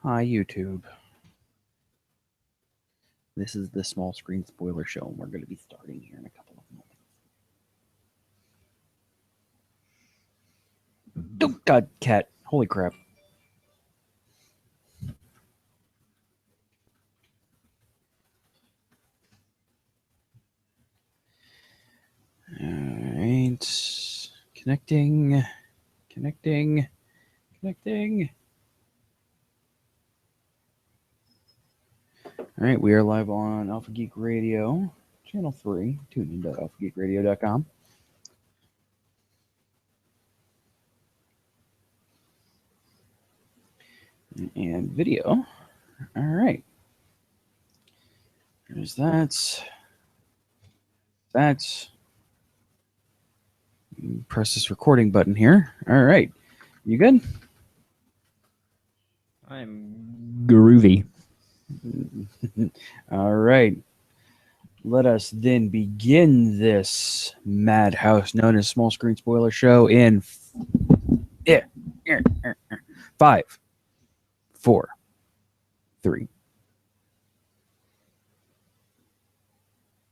Hi, YouTube. This is the small screen spoiler show, and we're going to be starting here in a couple of moments. Oh, God, cat. Holy crap. Alright. Connecting. Alright, we are live on Alpha Geek Radio, Channel 3, tunein.alphageekradio.com. And video. Alright. There's that. Press this recording button here. Alright. You good? I'm groovy. All right. Let us then begin this madhouse known as Small Screen Spoiler Show in 5, 4, 3.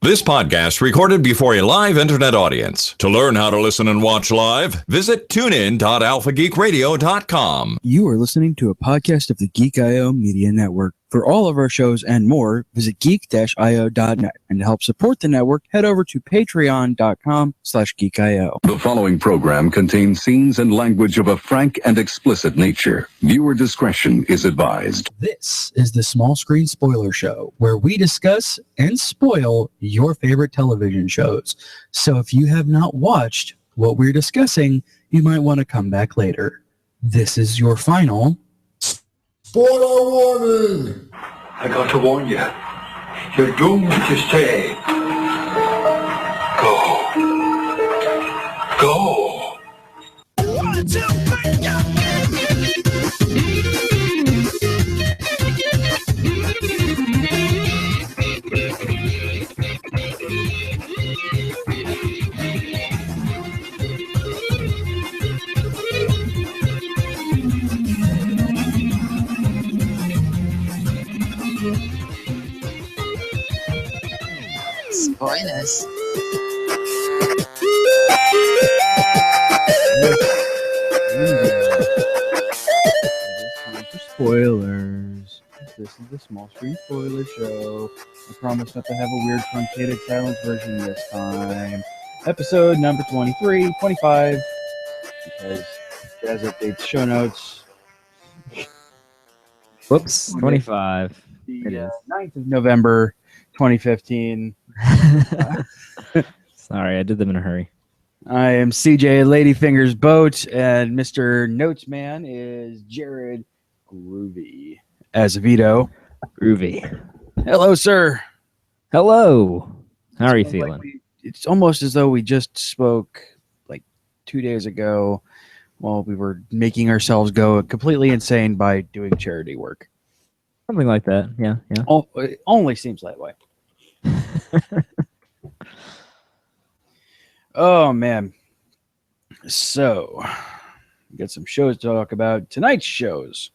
This podcast recorded before a live internet audience. To learn how to listen and watch live, visit tunein.alphageekradio.com. You are listening to a podcast of the Geek.io Media Network. For all of our shows and more, visit geek-io.net. And to help support the network, head over to patreon.com/geek.io. The following program contains scenes and language of a frank and explicit nature. Viewer discretion is advised. This is the Small Screen Spoiler Show, where we discuss and spoil your favorite television shows. So if you have not watched what we're discussing, you might want to come back later. This is your final spoiler warning! I got to warn you. You're doomed to stay. Go. 1, 2, 3, go! Spoilers. Spoilers. This is the Small Screen Spoiler Show. I promise not to have a weird truncated silence version this time. Episode number 23, 25, because Jazz updates show notes. Whoops, 25. The 9th of November, 2015. Sorry, I did them in a hurry. I am CJ Ladyfingers Boat, and Mr. Notesman is Jared Groovy Azevedo. Groovy. Hello, sir. Hello. How are you feeling? It's almost as though we just spoke like 2 days ago while we were making ourselves go completely insane by doing charity work. Something like that. Yeah. It only seems that way. Oh, man. So, we got some shows to talk about. Tonight's shows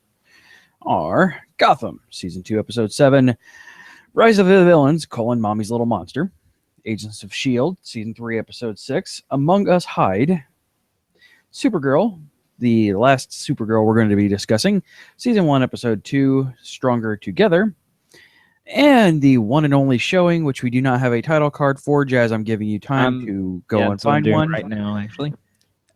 are Gotham, Season 2, Episode 7, Rise of the Villains, Mommy's Little Monster, Agents of S.H.I.E.L.D., Season 3, Episode 6, Among Us Hide, Supergirl, the last Supergirl we're going to be discussing, Season 1, Episode 2, Stronger Together, and the one and only showing, which we do not have a title card for. Jazz, I'm giving you time to go and find one right now, actually.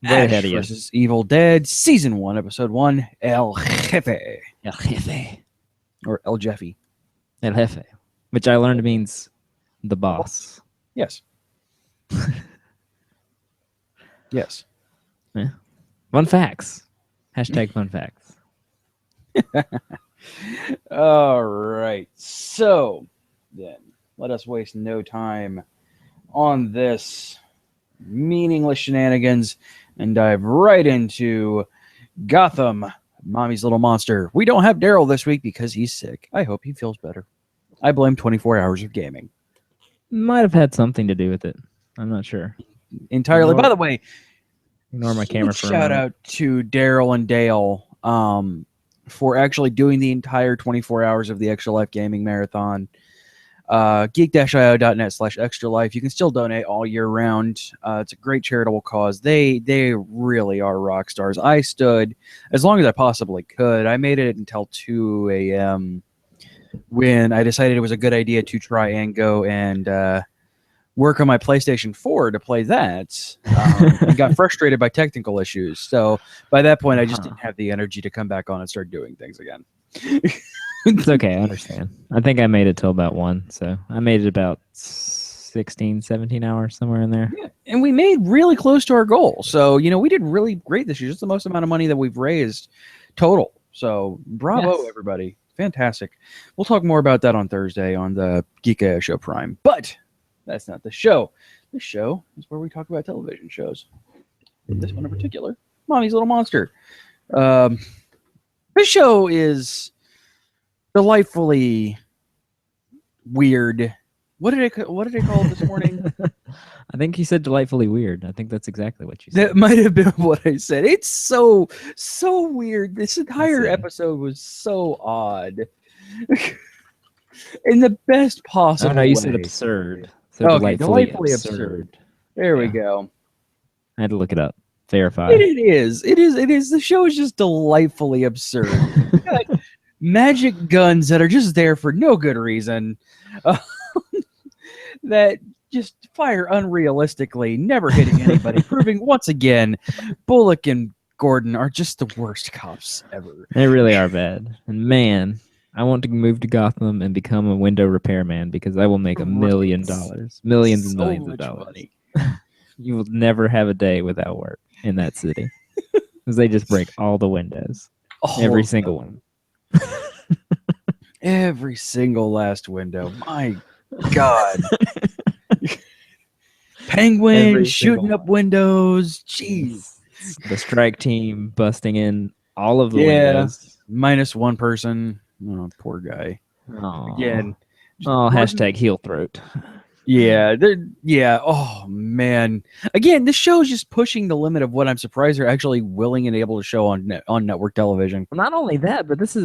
Ash vs. Evil Dead, Season 1, Episode 1, El Jefe. El Jefe. Or El Jefe. El Jefe. Which I learned means the boss. Yes. Yes. Yeah. Fun facts. Hashtag fun facts. All right. So, then, let us waste no time on this meaningless shenanigans and dive right into Gotham, Mommy's Little Monster. We don't have Daryl this week because he's sick. I hope he feels better. I blame 24 hours of gaming. Might have had something to do with it. I'm not sure. Entirely. By the way, ignore my camera for a shout moment. out to Daryl and Dale for actually doing the entire 24 hours of the Extra Life Gaming Marathon. Geek-io.net/extra life. You can still donate all year round. It's a great charitable cause. They really are rock stars. I stood as long as I possibly could. I made it until 2 a.m. when I decided it was a good idea to try and go and work on my PlayStation 4 to play that. And got frustrated by technical issues. So by that point, I just didn't have the energy to come back on and start doing things again. It's okay. I understand. I think I made it till about 1. So I made it about 16, 17 hours, somewhere in there. Yeah, and we made really close to our goal. So, we did really great this year. It's the most amount of money that we've raised total. So bravo, Yes. everybody. Fantastic. We'll talk more about that on Thursday on the Geek AO Show Prime. But that's not the show. This show is where we talk about television shows. This one in particular, Mommy's Little Monster. This show is delightfully weird. What did I call it this morning? I think you said delightfully weird. I think that's exactly what you said. That might have been what I said. It's so weird. This entire episode was so odd. In the best possible Oh, no, you way. said absurd. So Okay, delightfully absurd. There we go. I had to look it up. Verify. It is. The show is just delightfully absurd. You got magic guns that are just there for no good reason. That just fire unrealistically, never hitting anybody, proving once again Bullock and Gordon are just the worst cops ever. They really are bad. And man, I want to move to Gotham and become a window repairman because I will make $1 million. Millions and So millions of much dollars. money. You will never have a day without work in that city. Because they just break all the windows. Every single one. Every single last window. My God. Penguin Every shooting single up windows. Jeez. The strike team busting in all of the Yeah. windows. Minus one person. Oh, poor guy. Aw. Again. Oh, hashtag heel throat. Yeah. Yeah. Oh, man. Again, this show is just pushing the limit of what I'm surprised they're actually willing and able to show on network television. Well, not only that, but this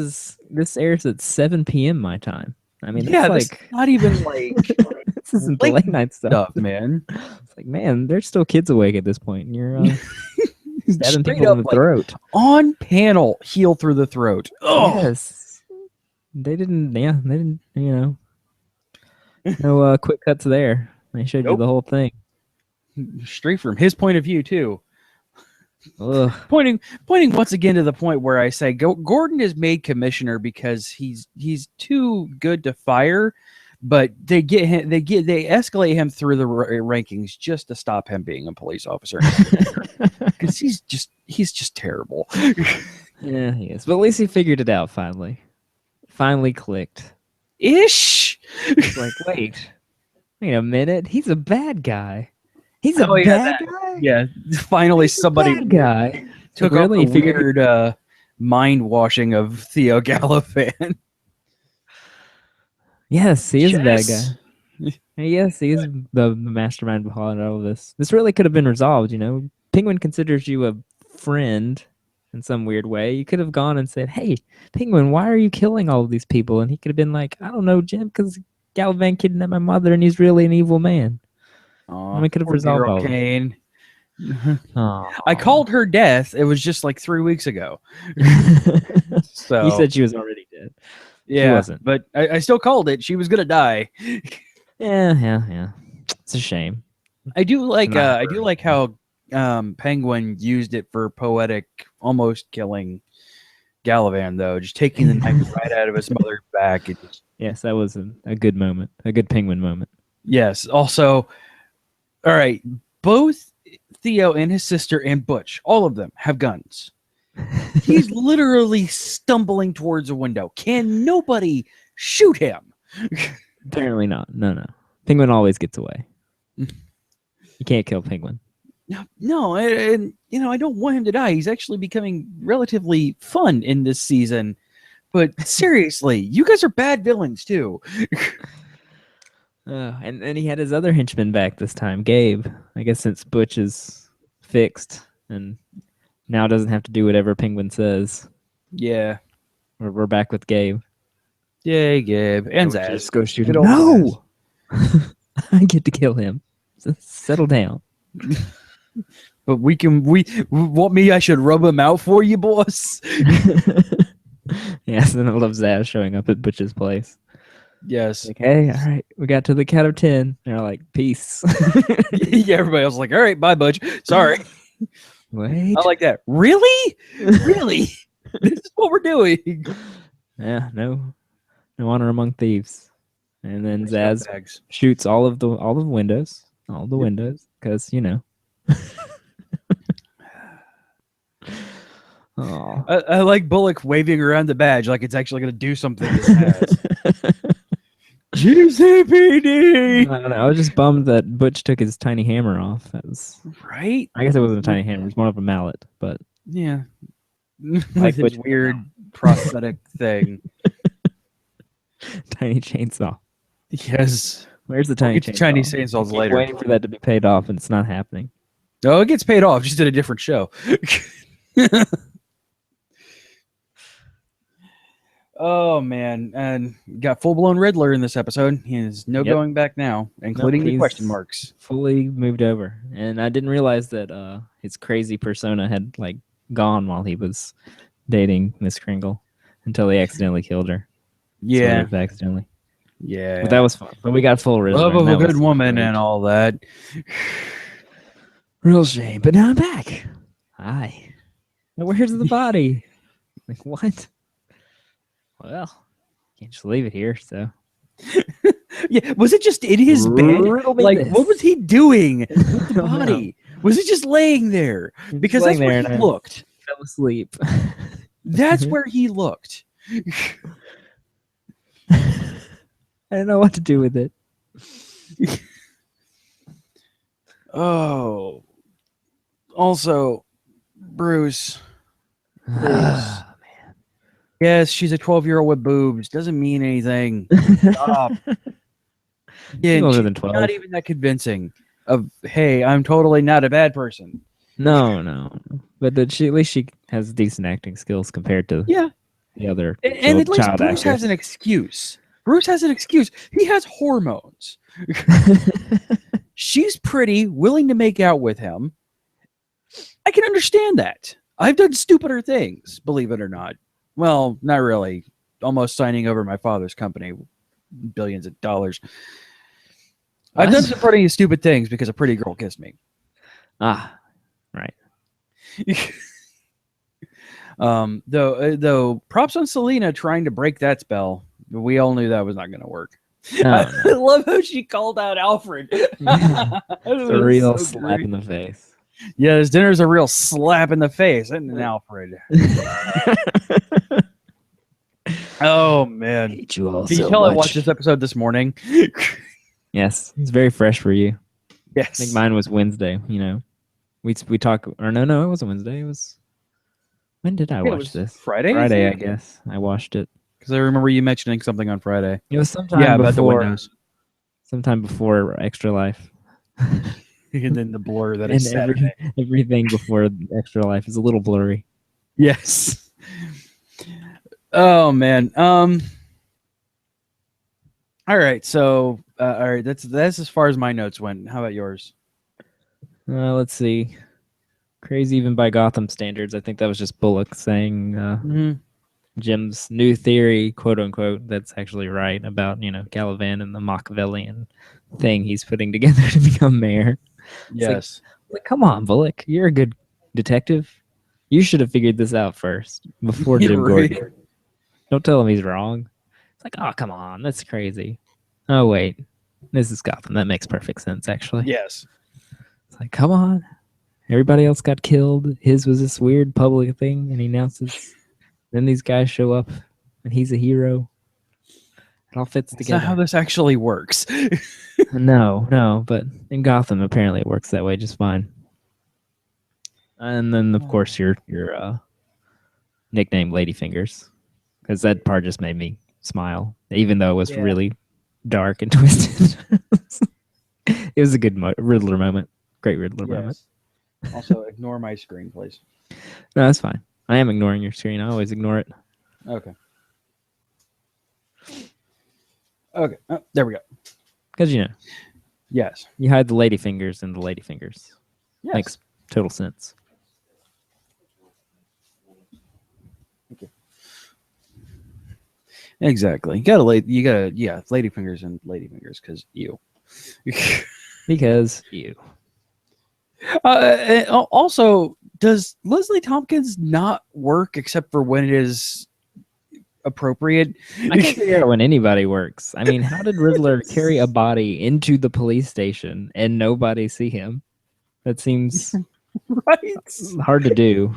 airs at 7 p.m. my time. I mean, Yeah, that's that's not even like this isn't the late late night stuff. man. It's like, man, there's still kids awake at this point. And you're stabbing Straight people up, in the like, throat. on panel, heel through the throat. Oh, Yes. They didn't, no quick cuts there. They showed you Nope. the whole thing. straight from his point of view too. Ugh. Pointing once again to the point where I say Gordon is made commissioner because he's too good to fire, but they escalate him through the rankings just to stop him being a police officer because he's just terrible. Yeah, he is. But at least he figured it out finally. Finally clicked. Ish. It's like, wait a minute. He's a bad guy. He's a Oh, yeah, bad that- guy? Yeah, finally somebody Bad guy. took Really? off He the figured- weird mind washing of Theo Gallifan. Yes, he is a bad Yes. guy. Yes, he is the mastermind behind all of this. This really could have been resolved, Penguin considers you a friend in some weird way. You could have gone and said, hey, Penguin, why are you killing all of these people? And he could have been like, I don't know, Jim, because Galavan kidnapped my mother and he's really an evil man. Aw, we could have poor resolved girl all of it. Kane. Aw. I called her death. It was just like 3 weeks ago. So You said she was already dead. yeah, wasn't. but I still called it. She was gonna die. Yeah. It's a shame. I do like Not I do like how Penguin used it for poetic, almost killing Galavan though, just taking the knife right out of his mother's back. It just, Yes, that was a good moment, a good Penguin moment. yes. Also, all right. Both Theo and his sister and Butch, all of them have guns. He's literally stumbling towards a window. Can nobody shoot him? Apparently not. No. Penguin always gets away. You can't kill Penguin. No, and I don't want him to die. He's actually becoming relatively fun in this season. But seriously, you guys are bad villains too. And then he had his other henchman back this time, Gabe. I guess since Butch is fixed and now doesn't have to do whatever Penguin says. Yeah. We're back with Gabe. Yay, Gabe. And We'll Zaz. just go shoot Good him. old No! I get to kill him. Settle down. But we want me, I should rub him out for you, boss. Yes, and I love Zaz showing up at Butch's place. Yes. Like, hey, all right, we got to the count of 10. And they're like, peace. Yeah, everybody else was like, all right, bye, Butch. Sorry. Wait. I like that. Really? Really? This is what we're doing. Yeah, no honor among thieves. And then Zaz Bags. shoots all the windows, because Oh. I like Bullock waving around the badge like it's actually going to do something. GCPD! I don't know. I was just bummed that Butch took his tiny hammer off. That was, Right? I guess it wasn't a tiny hammer. It was more of a mallet, but Yeah. Like Like this Butch- weird prosthetic thing. tiny chainsaw. Yes. Where's the We'll tiny get to chainsaw? Chinese chainsaws Keep later. waiting for that to be paid off, and it's not happening. No, it gets paid off, just at a different show. Oh man, and got full blown Riddler in this episode. He is no Yep. going back now, including the he's question marks. Fully moved over, and I didn't realize that his crazy persona had like gone while he was dating Miss Kringle until he accidentally killed her. Yeah, Sort of accidentally. yeah. But that was fun. But we got full Riddler. Love of and a that good was woman great. and all that. Real shame. But now I'm back. Hi. Now where's the body? Like what? Well, can't just leave it here. So Yeah, was it just in his bed? Riddle me Like, this. what was he doing with the I don't know. body? Was it just laying there? Because that's where he looked. Fell asleep. That's where he looked. I don't know what to do with it. Oh. Also, Bruce. Yes, she's a 12-year-old with boobs. Doesn't mean anything. Stop. Yeah, older she's than 12. not even that convincing. Of hey, I'm totally not a bad person. No. But at least she has decent acting skills compared to Yeah, the other and at least child Bruce has actors. an excuse. Bruce has an excuse. He has hormones. She's pretty, willing to make out with him. I can understand that. I've done stupider things, believe it or not. Well, not really. Almost signing over my father's company, billions of dollars. I've done some pretty stupid things because a pretty girl kissed me. Right. Though props on Selena trying to break that spell. We all knew that was not going to work. No, I love how she called out Alfred. It's a real slap in the face. Yeah, this dinner's a real slap in the face, isn't it, Alfred? Oh man! Hate you all Can you so tell I much. watched this episode this morning? Yes, it's very fresh for you. I Yes. think mine was Wednesday. We talk or no, it wasn't Wednesday. It was when did I think it watch was this? Friday? Friday, I guess. I watched it. Because I remember you mentioning something on Friday. It was sometime Yeah, about the before. windows. Sometime before Extra Life. And then the blur that And is Saturday. everything before Extra Life is a little blurry. Yes. Oh man. All right. So, all right. That's as far as my notes went. How about yours? Let's see. Crazy even by Gotham standards. I think that was just Bullock saying Mm-hmm. Jim's new theory, quote unquote, that's actually right about, Caliban and the Machiavellian thing he's putting together to become mayor. Yes. Like, come on, Bullock. You're a good detective. You should have figured this out first before Jim Right. Gordon. Don't tell him he's wrong. It's like, oh, come on. That's crazy. Oh, wait. This is Gotham. That makes perfect sense, actually. Yes. It's like, come on. Everybody else got killed. His was this weird public thing, and he announces. Then these guys show up, and he's a hero. It all fits That's together. not how this actually works. No, but in Gotham, apparently it works that way just fine. And then, of course, your nickname, Ladyfingers, because that part just made me smile, even though it was Yeah. really dark and twisted. It was a good Riddler moment. Great Riddler moment. Yes. Also, ignore my screen, please. No, that's fine. I am ignoring your screen. I always ignore it. Okay. Okay, there we go. Because, you know, Yes. you hide the lady fingers in the lady fingers. Yes. Makes total sense. Exactly. Yeah, lady fingers and lady fingers because you. Because you. Also, does Leslie Tompkins not work except for when it is appropriate? I can't figure out when anybody works. I mean, how did Riddler carry a body into the police station and nobody see him? That seems Right? hard to do.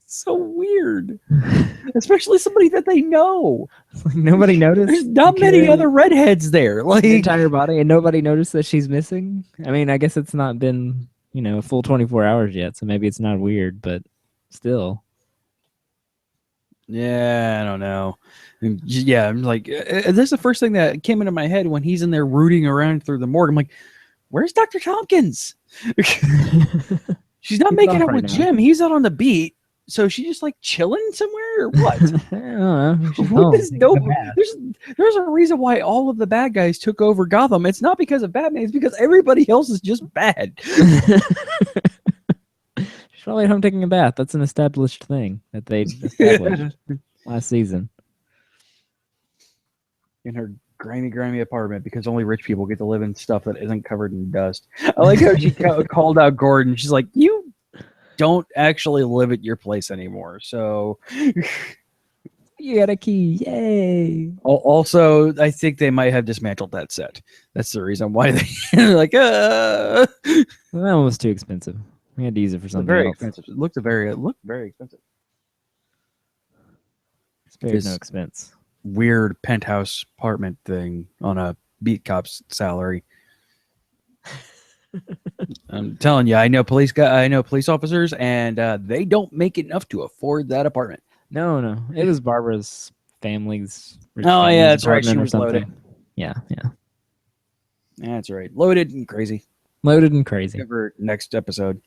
So weird. Especially somebody that they know. Like nobody noticed. There's not many carrying other redheads there. the Like, entire body, and nobody noticed that she's missing. I mean, I guess it's not been a full 24 hours yet, so maybe it's not weird, but still. yeah, I don't know. Yeah, I'm like, this is the first thing that came into my head when he's in there rooting around through the morgue. I'm like, where's Dr. Tompkins? She's not He's making off out right with now. Jim. He's out on the beat. So she's just like chilling somewhere or what? I don't know. She's What home, is taking a no, bath. there's a reason why all of the bad guys took over Gotham. It's not because of Batman. It's because everybody else is just bad. She's probably at home taking a bath. That's an established thing that they established last season. In her grimy apartment because only rich people get to live in stuff that isn't covered in dust. I like how she called out Gordon. She's like, you don't actually live at your place anymore. So You got a key. Yay. also, I think they might have dismantled that set. That's the reason why they're like, Well, that one was too expensive. We had to use it for something very else. expensive. It looked very expensive. Spared This- no expense. Weird penthouse apartment thing on a beat cop's salary. I'm telling you, I know police officers, and they don't make enough to afford that apartment. No. It was Barbara's family's. rich Oh, yeah, family's that's right. She apartment or was loaded. something. Yeah. That's right. Loaded and crazy. Loaded and crazy. Cover next episode.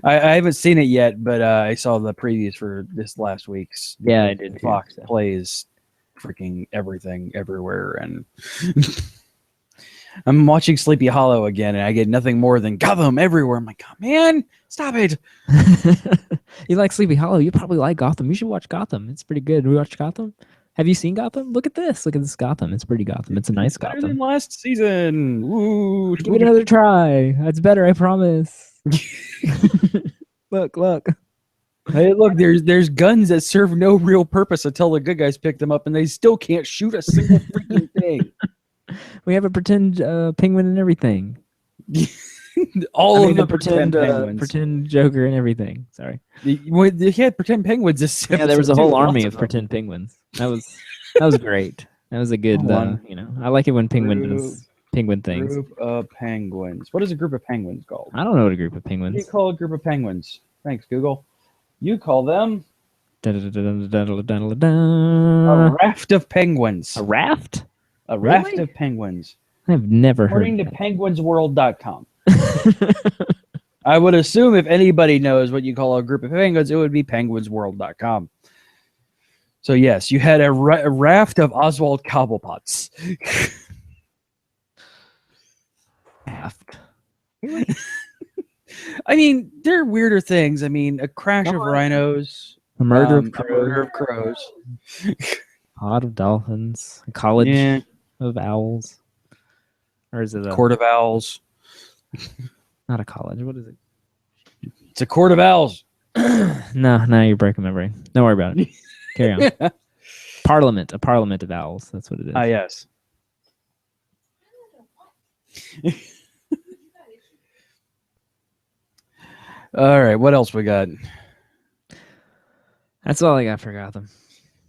I haven't seen it yet, but I saw the previews for this last week's. Yeah, I did too, Fox so. plays freaking everything everywhere, and I'm watching Sleepy Hollow again, and I get nothing more than Gotham everywhere. I'm like, oh, man, stop it. You like Sleepy Hollow? You probably like Gotham. You should watch Gotham. It's pretty good. We watched Gotham. Have you seen Gotham? Look at this. Look at this Gotham. It's pretty Gotham. It's a nice Better than Gotham. last season. Woo. Give it another try. It's better, I promise. Look. Hey, look, there's guns that serve no real purpose until the good guys pick them up, and they still can't shoot a single freaking thing. We have a pretend penguin and everything. All of the the pretend penguins. pretend Joker and everything. Sorry. They had pretend penguins. This Yeah, there was a episode, whole too. army Lots of them. pretend penguins. That was great. That was a good. Hold on. I like it when penguin does penguin things. Group of penguins. What is a group of penguins called? I don't know what a group of What do you penguins. call a group of penguins? Thanks, Google. You call them a A raft of penguins. raft? A raft Really? of penguins. I've never heard. According to penguinsworld.com. I would assume if anybody knows what you call a group of penguins, it would be penguinsworld.com. So yes, you had a raft of Oswald Cobblepots. Raft. I mean, there are weirder things. I mean, a crash of rhinos, A murder of a crows. murder of crows. Pod of dolphins. A college Yeah, of owls. Or is it a court of owls. not a college? What is it? It's a court of owls. No, you're breaking my brain. Don't worry about it. Carry on. Parliament. A parliament of owls. That's what it is. Ah, yes. All right, what else we got? That's all I got for Gotham.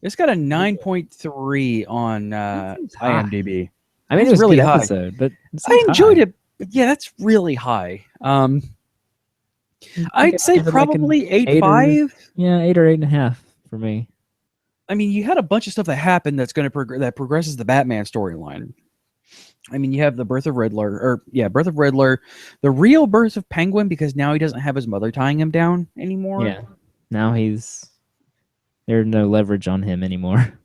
It's got a 9.3 on seems high. IMDb. I mean, That's it was really a good high. episode, but I enjoyed it, but yeah, that's really high. I'd say give it like an probably 8 8.5. Yeah, 8 or 8.5 for me. I mean, you had a bunch of stuff that happened that's going to that progresses the Batman storyline. I mean, you have the birth of Riddler, the real birth of Penguin, because now he doesn't have his mother tying him down anymore. Yeah. Now there's no leverage on him anymore.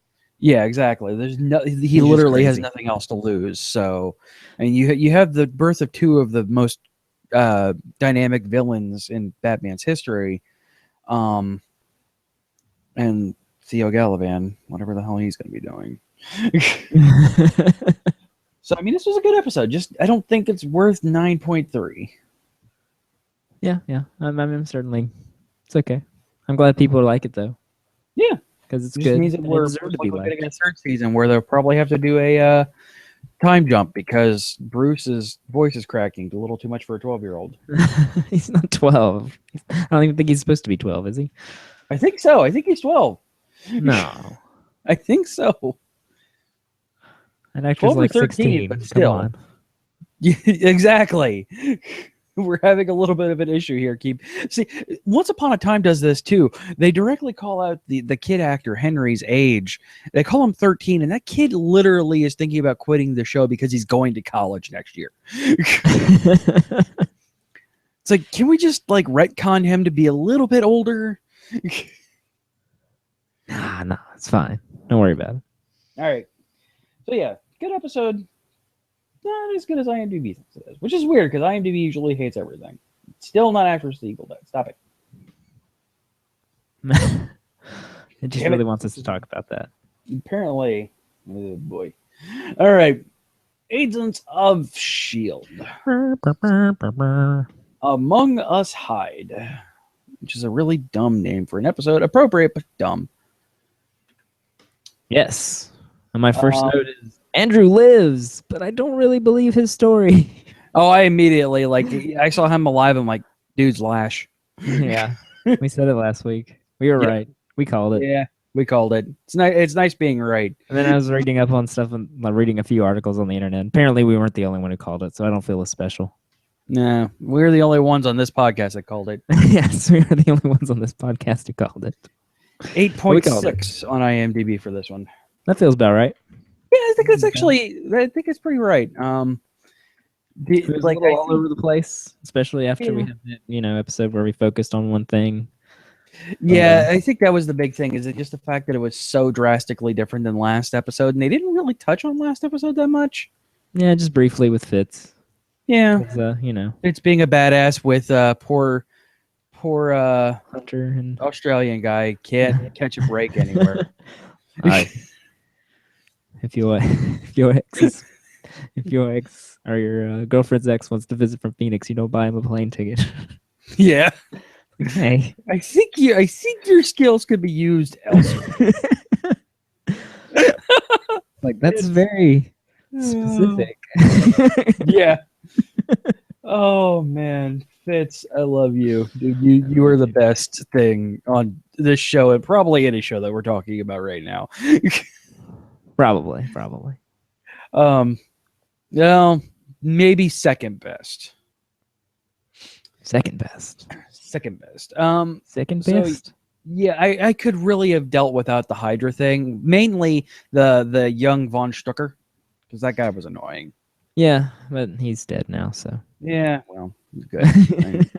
Yeah, exactly. There's no. He just literally has crazy. nothing else to lose. So, and you have the birth of two of the most dynamic villains in Batman's history, and Theo Galavan, whatever the hell he's going to be doing. So, I mean, this was a good episode. Just, I don't think it's worth 9.3. yeah. I'm certainly. It's okay. I'm glad people like it though. Yeah, Because it's it just good. means that and we're it deserved to be going to get a liked. third season where they'll probably have to do a time jump because Bruce's voice is cracking a little too much for a 12-year-old. He's not 12. I don't even think he's supposed to be 12, is he? I think so. I think he's 12. No. I think so. That actor's 12 or like 13, 16. but Come still. on. Yeah, exactly. We're having a little bit of an issue here. See, Once Upon a Time does this too. They directly call out the kid actor Henry's age. They call him 13, and that kid literally is thinking about quitting the show because he's going to college next year. It's like, can we just like retcon him to be a little bit older? nah, it's fine. Don't worry about it. All right. So yeah, good episode. Not as good as IMDb thinks it is, which is weird because IMDb usually hates everything. Still not after the Evil Dead. Stop it. It just Damn really it. wants us to talk about that. Apparently, oh boy. All right. Agents of S.H.I.E.L.D. Among Us Hide, which is a really dumb name for an episode. Appropriate, but dumb. Yes. And my first note is Andrew lives, but I don't really believe his story. Oh, I immediately, I saw him alive. I'm like, dude's Lash. Yeah. We said it last week. We were Yep. right. We called it. Yeah, we called it. It's nice being right. And then I was reading up on stuff and reading a few articles on the internet. Apparently, we weren't the only one who called it, so I don't feel as special. No, we're the only ones on this podcast that called it. Yes, we were the only ones on this podcast who called it. 8.6 on IMDb for this one. That feels about right. Yeah, I think it's pretty right. It was a little all over the place, especially after we had the episode where we focused on one thing. Yeah, I think that was the big thing. Is it just the fact that it was so drastically different than last episode, and they didn't really touch on last episode that much? Yeah, just briefly with Fitz. Yeah, It's being a badass with poor Hunter and Australian guy can't catch a break anywhere. If your ex or your girlfriend's ex wants to visit from Phoenix, buy him a plane ticket. Yeah, Hey, I think your skills could be used elsewhere. that's very specific. Yeah. Oh man, Fitz, I love you, dude. You are the best thing on this show and probably any show that we're talking about right now. Probably. Well, maybe second best. Second best. Second best. Second so- best. Yeah, I could really have dealt without the Hydra thing. Mainly the young Von Stucker, because that guy was annoying. Yeah, but he's dead now, so. Yeah, well, good. I mean,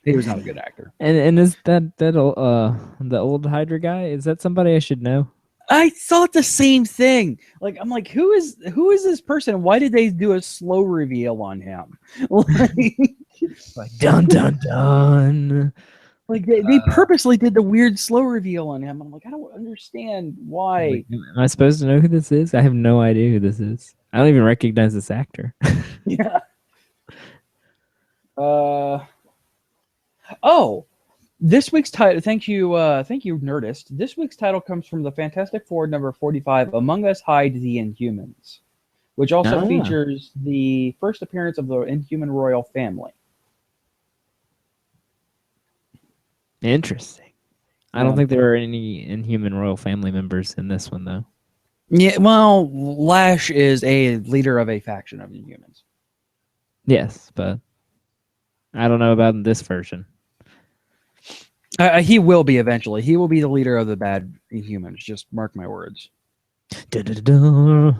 he was not a good actor. And is that the old Hydra guy? Is that somebody I should know? I thought the same thing. I'm like, who is this person? Why did they do a slow reveal on him? Like dun dun dun. They purposely did the weird slow reveal on him. I'm like, I don't understand why. Am I supposed to know who this is? I have no idea who this is. I don't even recognize this actor. Yeah. This week's title. Thank you, Nerdist. This week's title comes from the Fantastic Four number 45, Among Us Hide the Inhumans, which also features the first appearance of the Inhuman royal family. Interesting. I don't think there are any Inhuman royal family members in this one, though. Yeah, well, Lash is a leader of a faction of Inhumans. Yes, but I don't know about in this version. He will be eventually. He will be the leader of the bad Inhumans. Just mark my words. Da-da-da-da.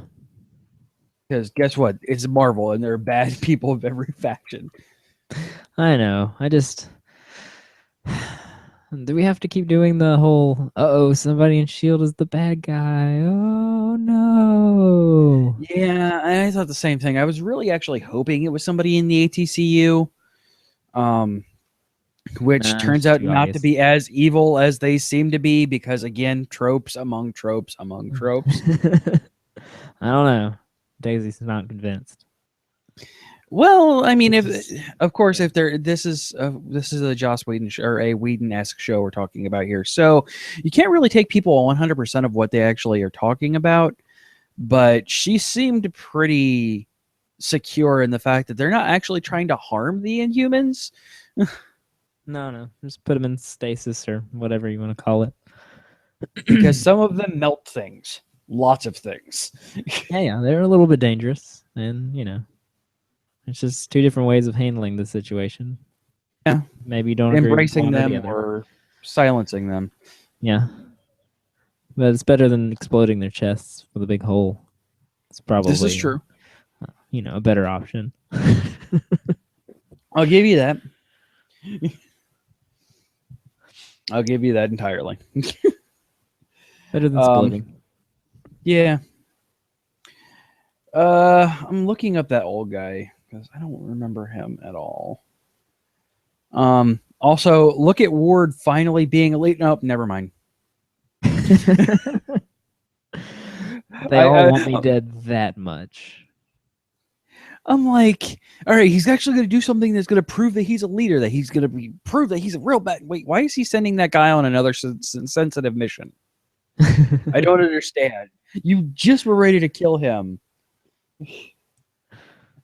Because guess what? It's Marvel, and there are bad people of every faction. I know. I Do we have to keep doing the whole, somebody in S.H.I.E.L.D. is the bad guy? Oh, no. Yeah, I thought the same thing. I was really actually hoping it was somebody in the ATCU, which Nah, turns it's out too not to obvious. be as evil as they seem to be, because again, tropes among tropes among tropes. I don't know. Daisy's not convinced. Well, I mean, if This is- of course, yeah. if this is a Joss Whedon or a Whedon-esque show we're talking about here, so you can't really take people 100% of what they actually are talking about. But she seemed pretty secure in the fact that they're not actually trying to harm the Inhumans. No. Just put them in stasis or whatever you want to call it. Because some of them melt things, lots of things. Yeah, they're a little bit dangerous. And, it's just two different ways of handling the situation. Yeah. Maybe you don't agree with Embracing one or the them other. or silencing them. Yeah. But it's better than exploding their chests with a big hole. It's probably This is true. A better option. I'll give you that. I'll give you that entirely. Better than exploding. Yeah. I'm looking up that old guy because I don't remember him at all. Also, look at Ward finally being elite. Nope, never mind. They all want me dead that much. I'm like, all right, he's actually going to do something that's going to prove that he's a leader, that he's going to prove that he's a real bad. Wait, why is he sending that guy on another sensitive mission? I don't understand. You just were ready to kill him.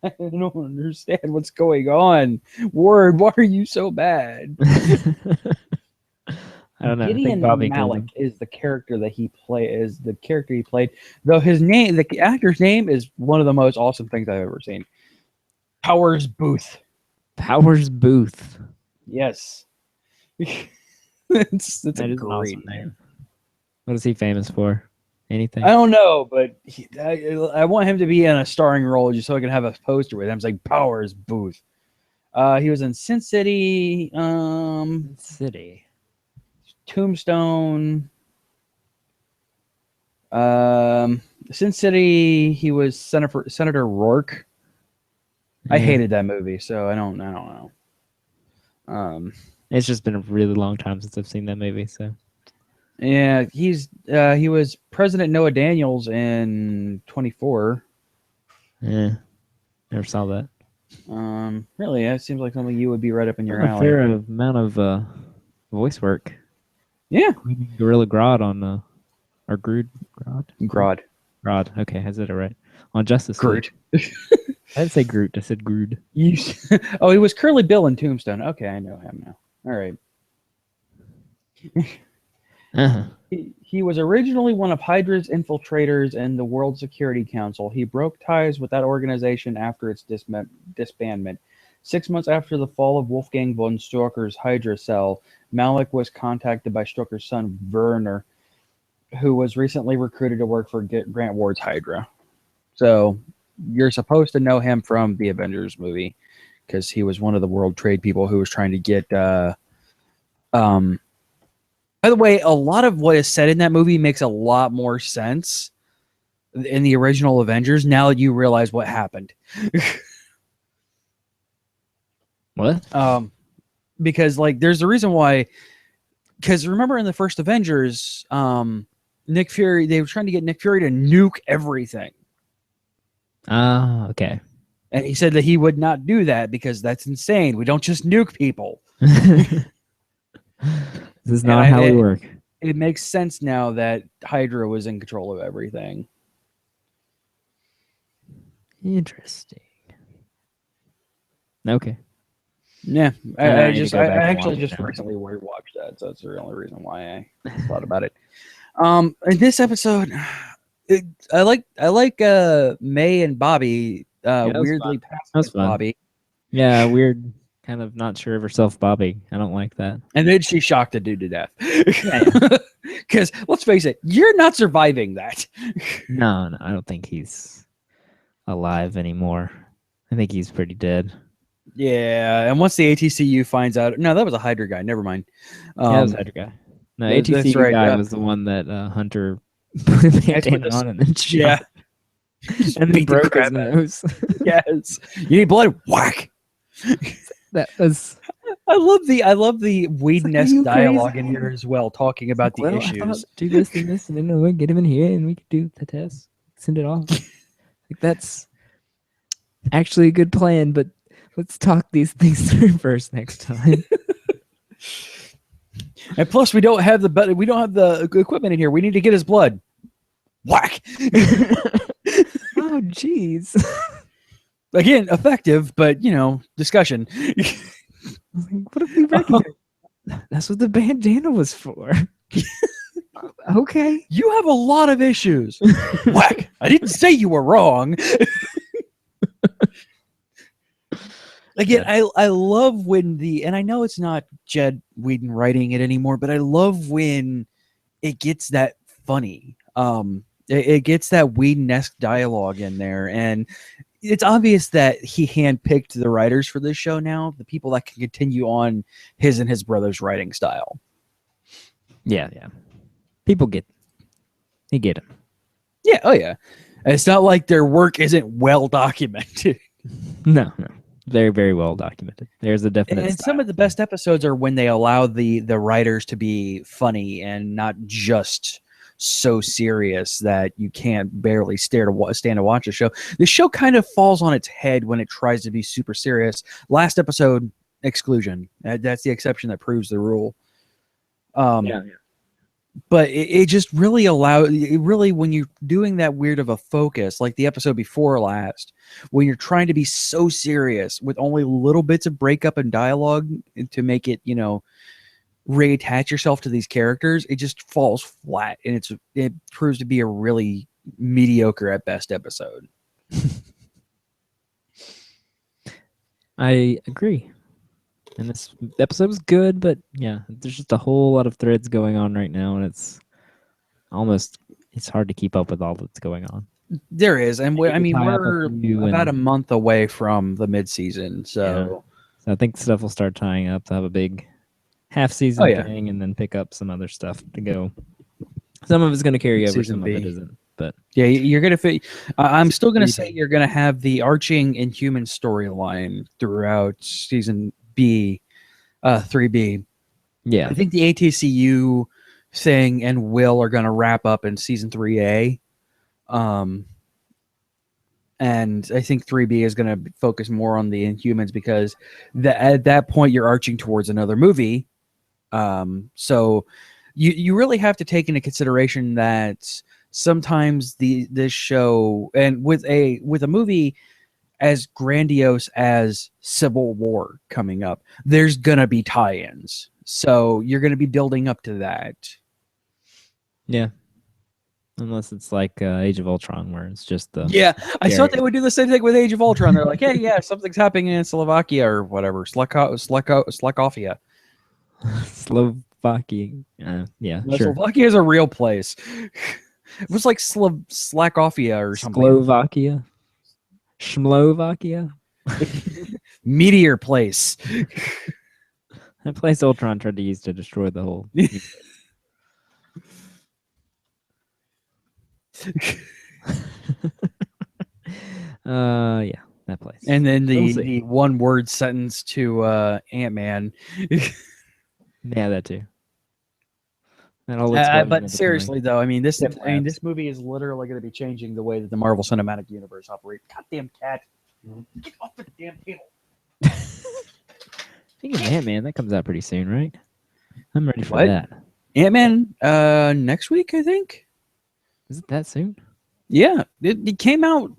I don't understand what's going on. Ward, why are you so bad? I don't know. I think Gideon Bobby killed Malik him. is the character that he played. Though his name, the actor's name, is one of the most awesome things I've ever seen. Powers Booth. Powers Booth. Yes. it's That a is an great awesome name. What is he famous for? Anything? I don't know, but I want him to be in a starring role just so I can have a poster with him. It's like Powers Booth. He was in Sin City, City. Tombstone. Sin City. He was Senator Rourke. I Yeah. hated that movie, so I don't know. It's just been a really long time since I've seen that movie. So Yeah, he was President Noah Daniels in 24. yeah, never saw that. Really, that seems like something you would be right up in your A alley. fair amount of voice work. Yeah, Gorilla Grodd on or Grood Grodd. Grodd. Okay, I said it right. On Justice Groot. League. I didn't say Groot. I said Grood. Oh, he was Curly Bill in Tombstone. Okay, I know him now. All right. Uh-huh. He was originally one of Hydra's infiltrators in the World Security Council. He broke ties with that organization after its disbandment. 6 months after the fall of Wolfgang von Strucker's Hydra cell, Malik was contacted by Strucker's son, Werner, who was recently recruited to work for Grant Ward's Hydra. So you're supposed to know him from the Avengers movie because he was one of the World Trade people who was trying to get by the way, a lot of what is said in that movie makes a lot more sense in the original Avengers now that you realize what happened. What? Because like there's a reason why, because remember in the first Avengers, Nick Fury, they were trying to get Nick Fury to nuke everything. Okay. And he said that he would not do that because that's insane. We don't just nuke people. This is not how we work. It makes sense now that Hydra was in control of everything. Interesting. Okay. Yeah, I I need to go back and actually watch it just now. recently rewatched that, so that's the only reason why I thought about it. In this episode, I like May and Bobby that was weirdly fun. passing That was as fun. Bobby, Yeah, weird. Kind of not sure of herself, Bobby. I don't like that. and then she shocked a dude to death. Yeah. Because let's face it, you're not surviving that. No, I don't think he's alive anymore. I think he's pretty dead. Yeah, and once the ATCU finds out, no, that was a Hydra guy. Never mind. Yeah, that was Hydra guy. No, that's ATC right, guy yeah. was the one that Hunter put a bandana this- on and then shot. Yeah. And then beat the broke his crap out of him. nose. Yes. You need blood? Whack. That was I love the Whedon-esque you dialogue crazy? in here as well, talking about the well, I thought, issues. do this and this, and then we get him in here, and we could do the test, send it off. Like, that's actually a good plan, but let's talk these things through first next time. And plus, we don't have the equipment in here. We need to get his blood. Whack. Oh, jeez. Again, effective, but discussion. What if we recognize? That's what the bandana was for. Okay. You have a lot of issues. Whack. I didn't say you were wrong. Again, I love when and I know it's not Jed Whedon writing it anymore, but I love when it gets that funny. It gets that Whedon-esque dialogue in there, and it's obvious that he handpicked the writers for this show now, the people that can continue on his and his brother's writing style. Yeah. People get him. Yeah, oh yeah. And it's not like their work isn't well documented. No. Very, very well documented. There's a definite And some of the best episodes are when they allow the writers to be funny and not just so serious that you can't barely stand to watch a show. The show kind of falls on its head when it tries to be super serious. Last episode, exclusion. That's the exception that proves the rule. But it just really when you're doing that weird of a focus, like the episode before last, when you're trying to be so serious with only little bits of breakup and dialogue to make it, reattach yourself to these characters, it just falls flat, and it proves to be a really mediocre at best episode. I agree. And this episode was good, but yeah, there's just a whole lot of threads going on right now, and it's hard to keep up with all that's going on. There is, and we're and- about a month away from the mid-season, so So I think stuff will start tying up to have a big half-season Oh, yeah. thing, and then pick up some other stuff to go. Some of it's going to carry over, Season some B. of it isn't. But yeah, you're gonna fit. I'm still gonna say 3B. you're gonna have the arching Inhuman storyline throughout season B, 3B. yeah, I think the ATCU thing and Will are gonna wrap up in season 3A. And I think 3B is going to focus more on the Inhumans because at that point you're arching towards another movie. So you really have to take into consideration that sometimes this show, and with a movie as grandiose as Civil War coming up, there's going to be tie-ins. So you're going to be building up to that. yeah. Unless it's like Age of Ultron, where it's just the Yeah, I thought they would do the same thing with Age of Ultron. They're like, hey, yeah, something's happening in Slovakia or whatever. Slovakia. Slovakia. Yeah, No, sure. Slovakia is a real place. It was like Slackophia or something. Slovakia. Shmlovakia. Meteor place. That place Ultron tried to use to destroy the whole. Yeah, that place. And then We'll see. the one word sentence to Ant-Man. Yeah, that too. That all looks well, But seriously, though, this Different this movie is literally going to be changing the way that the Marvel Cinematic Universe operates. Goddamn cat! Get off the damn table! Speaking of Ant-Man, that comes out pretty soon, right? I'm ready for What? that. Ant-Man next week, I think. Is it that soon? Yeah, it came out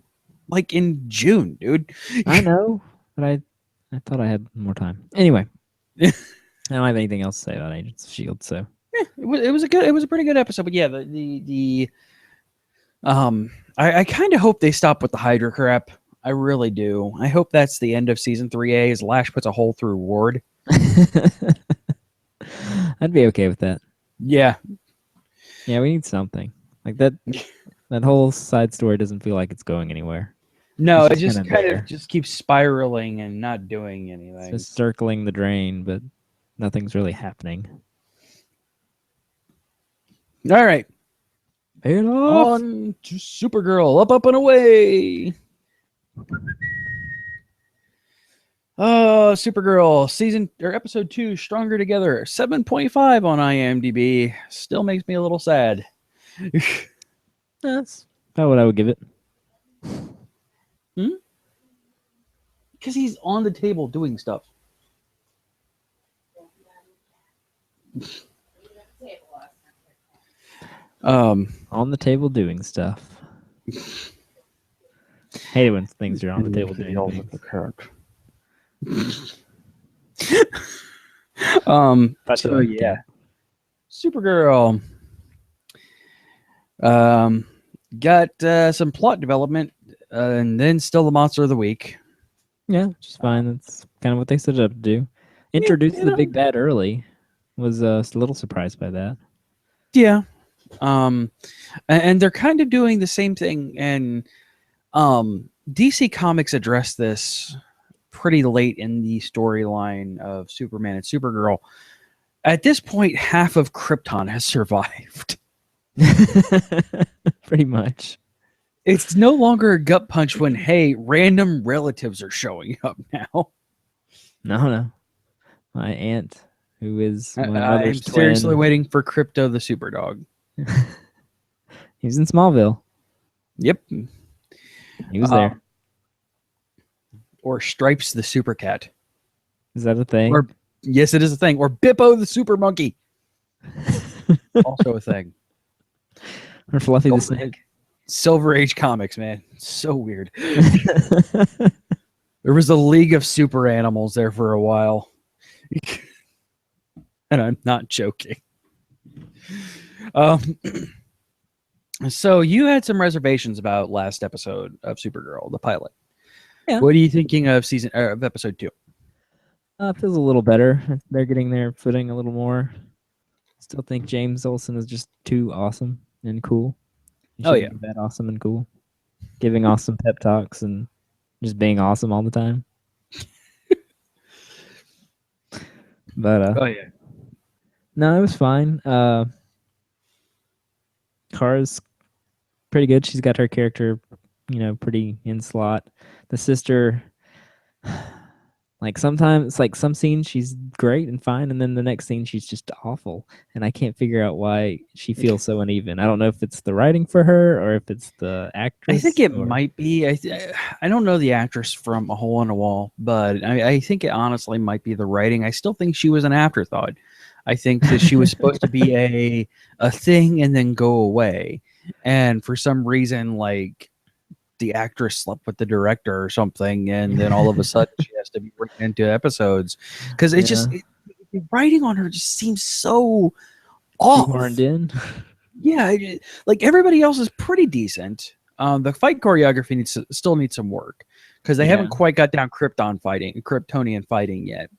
like in June, dude. I know, but I thought I had more time. Anyway, I don't have anything else to say about Agents of S.H.I.E.L.D., so. It was a pretty good episode, but yeah, I kind of hope they stop with the Hydra crap. I really do. I hope that's the end of season 3A as Lash puts a hole through Ward. I'd be okay with that. Yeah. Yeah, we need something. Like that whole side story doesn't feel like it's going anywhere. No, It's it just just kinda kind there. of just keeps spiraling and not doing It's anything. just circling the drain, but nothing's really happening. All right, Pay it off. on to Supergirl. Up, and away. Supergirl season or episode 2, Stronger Together, 7.5 on IMDb. Still makes me a little sad. That's about what I would give it. Because he's on the table doing stuff. On the table doing stuff. Hate it when things are on the table doing things. So yeah, Supergirl got some plot development, and then still the monster of the week. Yeah, which is fine. That's kind of what they set it up to do. Introduced the big bad early. Was a little surprised by that. Yeah. And they're kind of doing the same thing, and DC Comics addressed this pretty late in the storyline of Superman and Supergirl. At this point, half of Krypton has survived. Pretty much. It's no longer a gut punch when, hey, random relatives are showing up now. No. My aunt, who is my I'm mother's seriously twin. waiting for Crypto the Superdog. He's in Smallville. Yep. He was there. Or Stripes the Super Cat. Is that a thing? Or yes, it is a thing. Or Bippo the Super Monkey. Also a thing. Or Fluffy the Snake. Silver Age comics, man. So weird. There was a league of super animals there for a while. And I'm not joking. So you had some reservations about last episode of Supergirl, the pilot. Yeah. What are you thinking of of episode 2? Feels a little better. They're getting their footing a little more. Still think James Olsen is just too awesome and cool. He Oh, shouldn't be that awesome and cool. Giving awesome pep talks and just being awesome all the time. But Oh yeah. no, it was fine. Kara's pretty good. She's got her character, pretty in slot. The sister, like sometimes, like some scenes she's great and fine, and then the next scene she's just awful, and I can't figure out why she feels so uneven. I don't know if it's the writing for her or if it's the actress. I think it might be. I don't know the actress from A Hole in a Wall, but I think it honestly might be the writing. I still think she was an afterthought. I think that she was supposed to be a thing and then go away, and for some reason, like the actress slept with the director or something, and then all of a sudden she has to be written into episodes because it just the writing on her just seems so off. Shoehorned in. Yeah, like everybody else is pretty decent. The fight choreography still needs some work because they haven't quite got down Kryptonian fighting yet.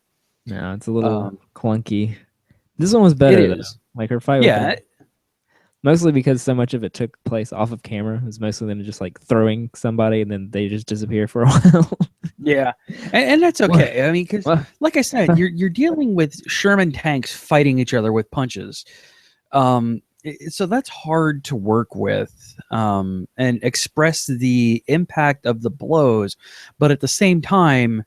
No, it's a little clunky. This one was better though. Like her fight. Yeah. Mostly because so much of it took place off of camera. It was mostly them just like throwing somebody and then they just disappear for a while. Yeah, and that's okay. I mean, because like I said, you're dealing with Sherman tanks fighting each other with punches. So that's hard to work with and express the impact of the blows, but at the same time,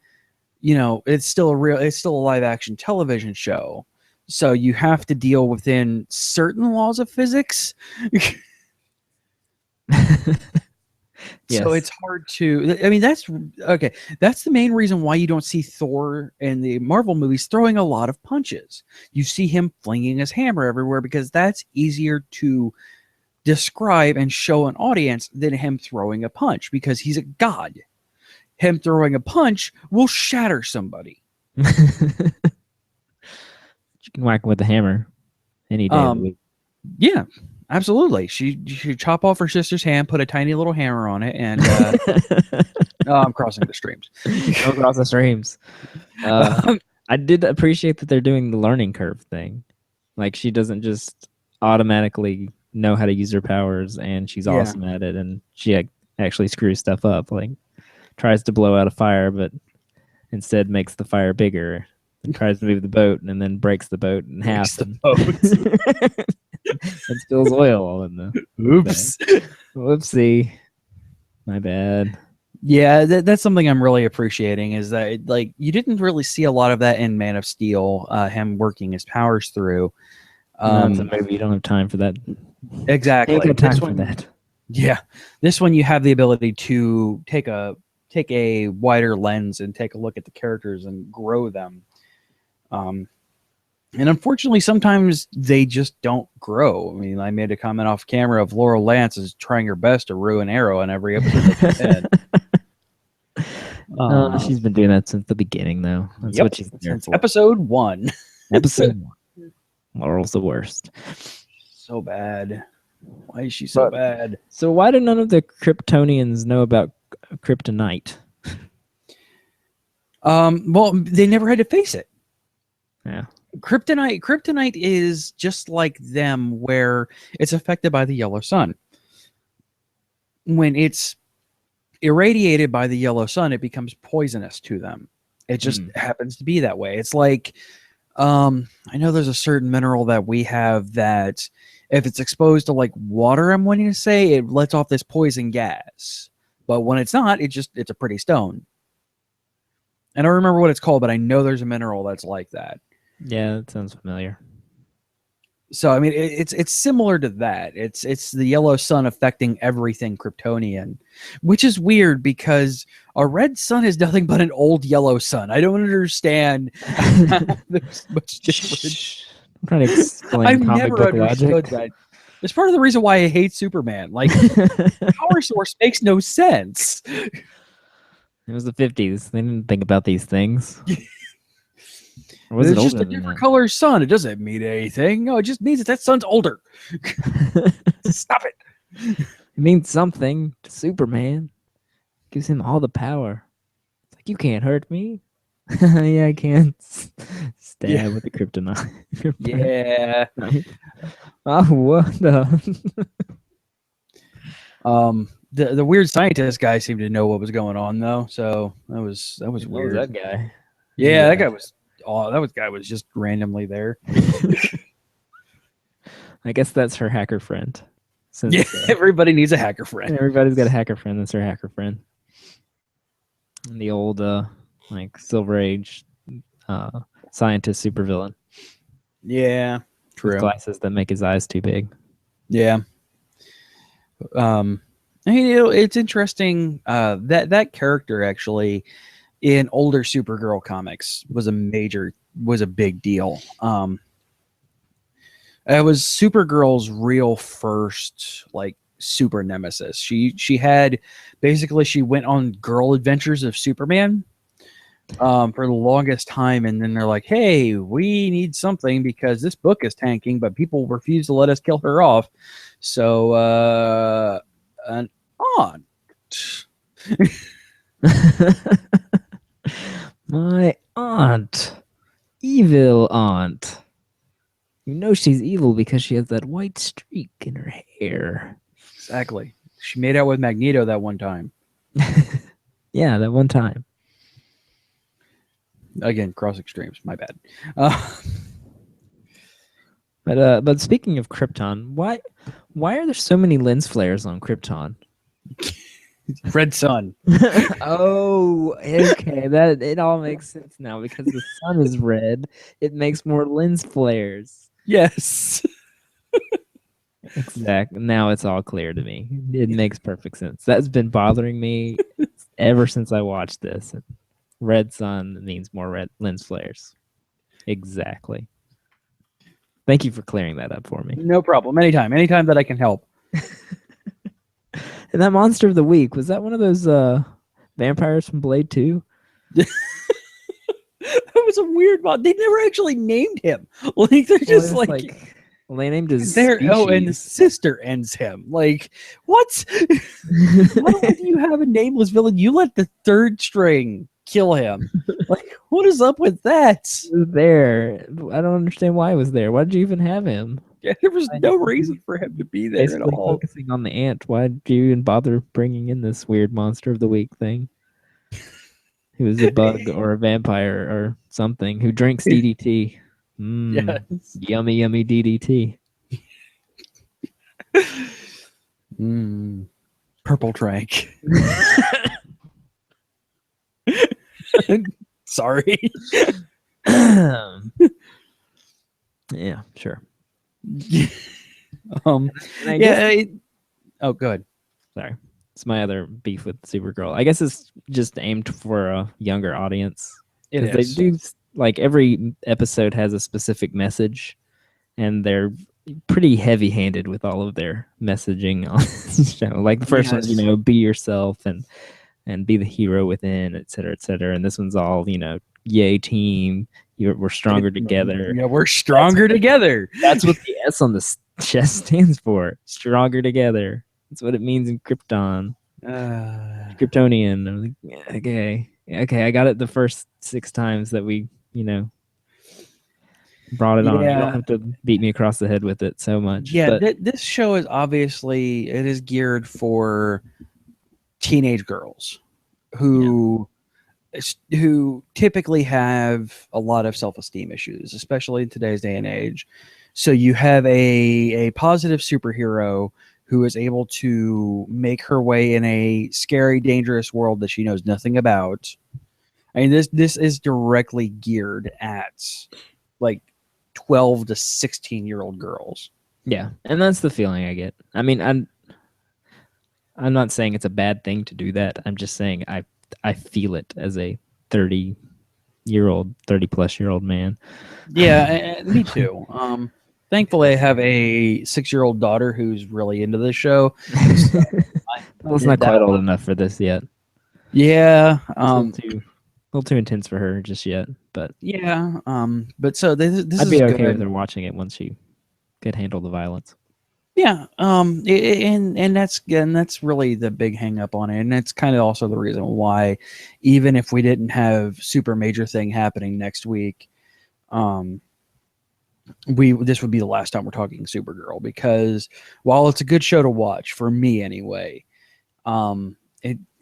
it's still a live action television show. So you have to deal within certain laws of physics. Yes. So it's hard to. I mean, that's okay. That's the main reason why you don't see Thor in the Marvel movies throwing a lot of punches. You see him flinging his hammer everywhere because that's easier to describe and show an audience than him throwing a punch because he's a god. Him throwing a punch will shatter somebody. You can whack him with the hammer any day of the week. Yeah, absolutely. She chop off her sister's hand, put a tiny little hammer on it, and I'm crossing the streams. Don't cross the streams. I did appreciate that they're doing the learning curve thing. Like she doesn't just automatically know how to use her powers, and she's awesome at it, and she actually screws stuff up. Like tries to blow out a fire, but instead makes the fire bigger. And tries to move the boat, and then breaks the boat in half. the boat. And spills oil all in the. Oops. Whoopsie. My bad. Yeah, that's something I'm really appreciating is that like you didn't really see a lot of that in Man of Steel, him working his powers through. It's a movie. You don't have time for that. Exactly. Ain't got time This for one, that. yeah, this one you have the ability to take a wider lens and take a look at the characters and grow them. And unfortunately, sometimes they just don't grow. I mean, I made a comment off camera of Laurel Lance is trying her best to ruin Arrow in every episode that she's in. She's been doing that since the beginning, though. That's Yep, what she's there since for. episode 1. Episode 1. Laurel's the worst. So bad. Why is she so bad? So why do none of the Kryptonians know about kryptonite? Well, they never had to face it. Yeah. Kryptonite is just like them, where it's affected by the yellow sun. When it's irradiated by the yellow sun, it becomes poisonous to them. It just happens to be that way. It's like, I know there's a certain mineral that we have that if it's exposed to like water, I'm wanting to say, it lets off this poison gas. But when it's not, it's a pretty stone. I don't remember what it's called, but I know there's a mineral that's like that. Yeah, that sounds familiar. So I mean, it's similar to that. It's the yellow sun affecting everything Kryptonian, which is weird because a red sun is nothing but an old yellow sun. I don't understand how there's much difference. I'm trying to explain I've comic never book understood logic. that. It's part of the reason why I hate Superman. Like, power source makes no sense. It was the 50s. They didn't think about these things. Or was It's it just older a than different that? color sun. It doesn't mean anything. No, it just means that sun's older. Stop it. It means something to Superman. Gives him all the power. It's like, you can't hurt me. Yeah, I can. Stab Yeah. with the kryptonite. Yeah. Oh, what the? The weird scientist guy seemed to know what was going on though, so that was What was weird. that guy? Yeah, that guy was. Oh, that guy was just randomly there. I guess that's her hacker friend. Since, Yeah, everybody needs a hacker friend. everybody's got a hacker friend. That's her hacker friend. And the old, like Silver Age, scientist supervillain. Yeah, With true. glasses that make his eyes too big. Yeah. I mean, it's interesting. That character actually in older Supergirl comics was a big deal. It was Supergirl's real first like super nemesis. She had basically she went on girl adventures of Superman for the longest time, and then they're like, hey, we need something because this book is tanking, but people refuse to let us kill her off. So an aunt. My aunt. Evil aunt. You know she's evil because she has that white streak in her hair. Exactly. She made out with Magneto that one time. Yeah, that one time. Again, cross extremes. My bad. But speaking of Krypton, why are there so many lens flares on Krypton? Red Sun. Oh, okay. That it all makes sense now because the sun is red. It makes more lens flares. Yes. Exactly. Now it's all clear to me. It makes perfect sense. That's been bothering me ever since I watched this. Red sun means more red lens flares. Exactly. Thank you for clearing that up for me. No problem. Anytime that I can help. And that monster of the week, was that one of those vampires from Blade 2? That was a weird one. They never actually named him. Like they're just Well, like well, they named his there. Oh, and the species. sister ends him. Like what? Why do you have a nameless villain? You let the third string kill him. Like what is up with that? He was there. I don't understand why he was there. Why did you even have him? Yeah, there was no reason for him to be there at Basically all. focusing on the ant. Why did you even bother bringing in this weird monster of the week thing? who's a bug or a vampire or something who drinks DDT. Yes. Yummy, yummy DDT. Purple Trank. Sorry. Yeah, sure. um, And I guess, oh, good. sorry. It's my other beef with Supergirl. I guess it's just aimed for a younger audience. It Because they is. do, like, every episode has a specific message, and they're pretty heavy-handed with all of their messaging on this show. Like the first one's, Yes. be yourself and be the hero within, et cetera, et cetera. And this one's all, yay team, we're stronger together. Yeah, we're stronger together. That's what the S on the chest stands for. Stronger together. That's what it means in Krypton. Kryptonian. I was like, yeah, okay, I got it the first 6 times that we, brought it on. You Yeah. don't have to beat me across the head with it so much. Yeah, but this show is obviously it is geared for teenage girls who typically have a lot of self-esteem issues, especially in today's day and age. So you have a positive superhero who is able to make her way in a scary, dangerous world that she knows nothing about. I mean, this is directly geared at like 12 to 16-year-old girls. yeah, and that's the feeling I get. I mean, I'm not saying it's a bad thing to do that. I'm just saying I feel it as a 30-year-old, 30-plus-year-old man. Yeah, me too. Thankfully, I have a 6-year-old daughter who's really into this show. Well, it's not quite old enough for this yet. Yeah. A little too intense for her just yet, but yeah. But so this I'd is be okay good. with her watching it once she could handle the violence. Yeah. And that's really the big hang up on it, and that's kind of also the reason why, even if we didn't have super major thing happening next week, this would be the last time we're talking Supergirl, because while it's a good show to watch for me anyway,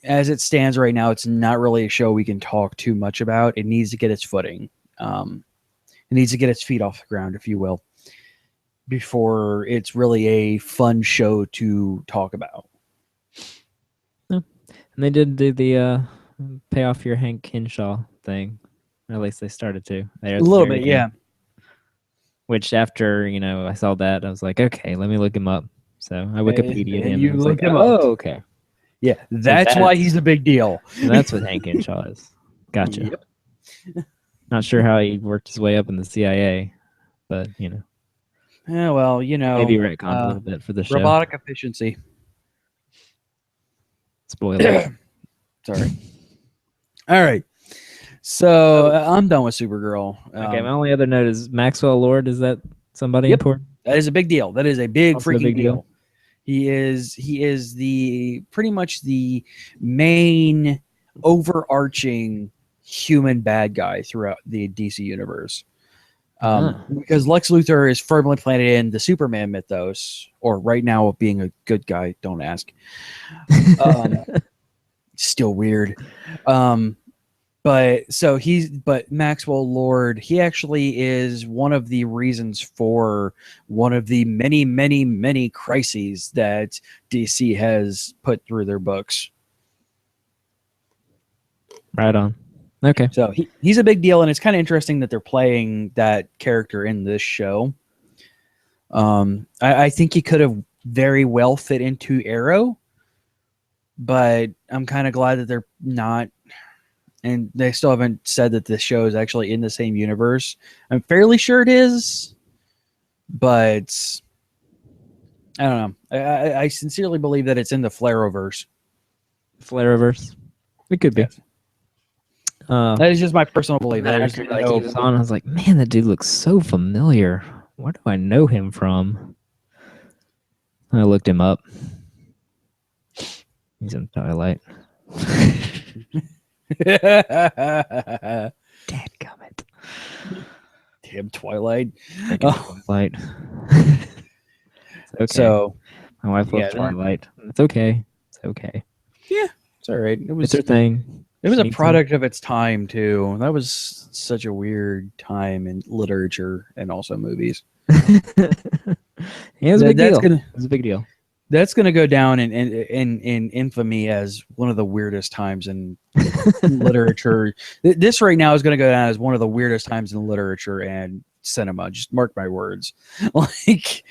as it stands right now, it's not really a show we can talk too much about. It needs to get its footing. It needs to get its feet off the ground, if you will, before it's really a fun show to talk about. And they did do the pay off your Hank Henshaw thing. Or at least they started to. A little bit, yeah. Which after, I saw that, I was like, okay, let me look him up. So I Wikipedia'd him. You and was looked like, him up. Oh, okay. Yeah, that's why he's a big deal. And that's what Hank Henshaw is. Gotcha. Yep. Not sure how he worked his way up in the CIA, but, Yeah, well, maybe retconned a little bit for the show. Robotic efficiency. Spoiler. Sorry. All right. So I'm done with Supergirl. Okay, my only other note is Maxwell Lord. Is that somebody Yep. important? That is a big deal. That is a big Also a freaking big deal. deal. He is the pretty much the main overarching human bad guy throughout the DC universe. Because Lex Luthor is firmly planted in the Superman mythos, or right now being a good guy. Don't ask. Still weird. But Maxwell Lord, he actually is one of the reasons for one of the many, many, many crises that DC has put through their books. Right on. Okay. So he's a big deal, and it's kind of interesting that they're playing that character in this show. I think he could have very well fit into Arrow, but I'm kind of glad that they're not. And they still haven't said that this show is actually in the same universe. I'm fairly sure it is, but I don't know. I sincerely believe that it's in the Flareverse. Flareverse. It could be. Yes. That is just my personal belief. He was on, I was like, man, that dude looks so familiar. Where do I know him from? I looked him up. He's in Twilight. Dadgummit. Damn Twilight. Twilight. Okay. So my wife loves Twilight. It's okay. It's okay. Yeah, it's all right. It's her thing. It was a Sneaks in. product of its time too. That was such a weird time in literature and also movies. It was a big That's deal. gonna It was a big deal. that's gonna go down in infamy as one of the weirdest times in literature. This right now is gonna go down as one of the weirdest times in literature and cinema. Just mark my words. Like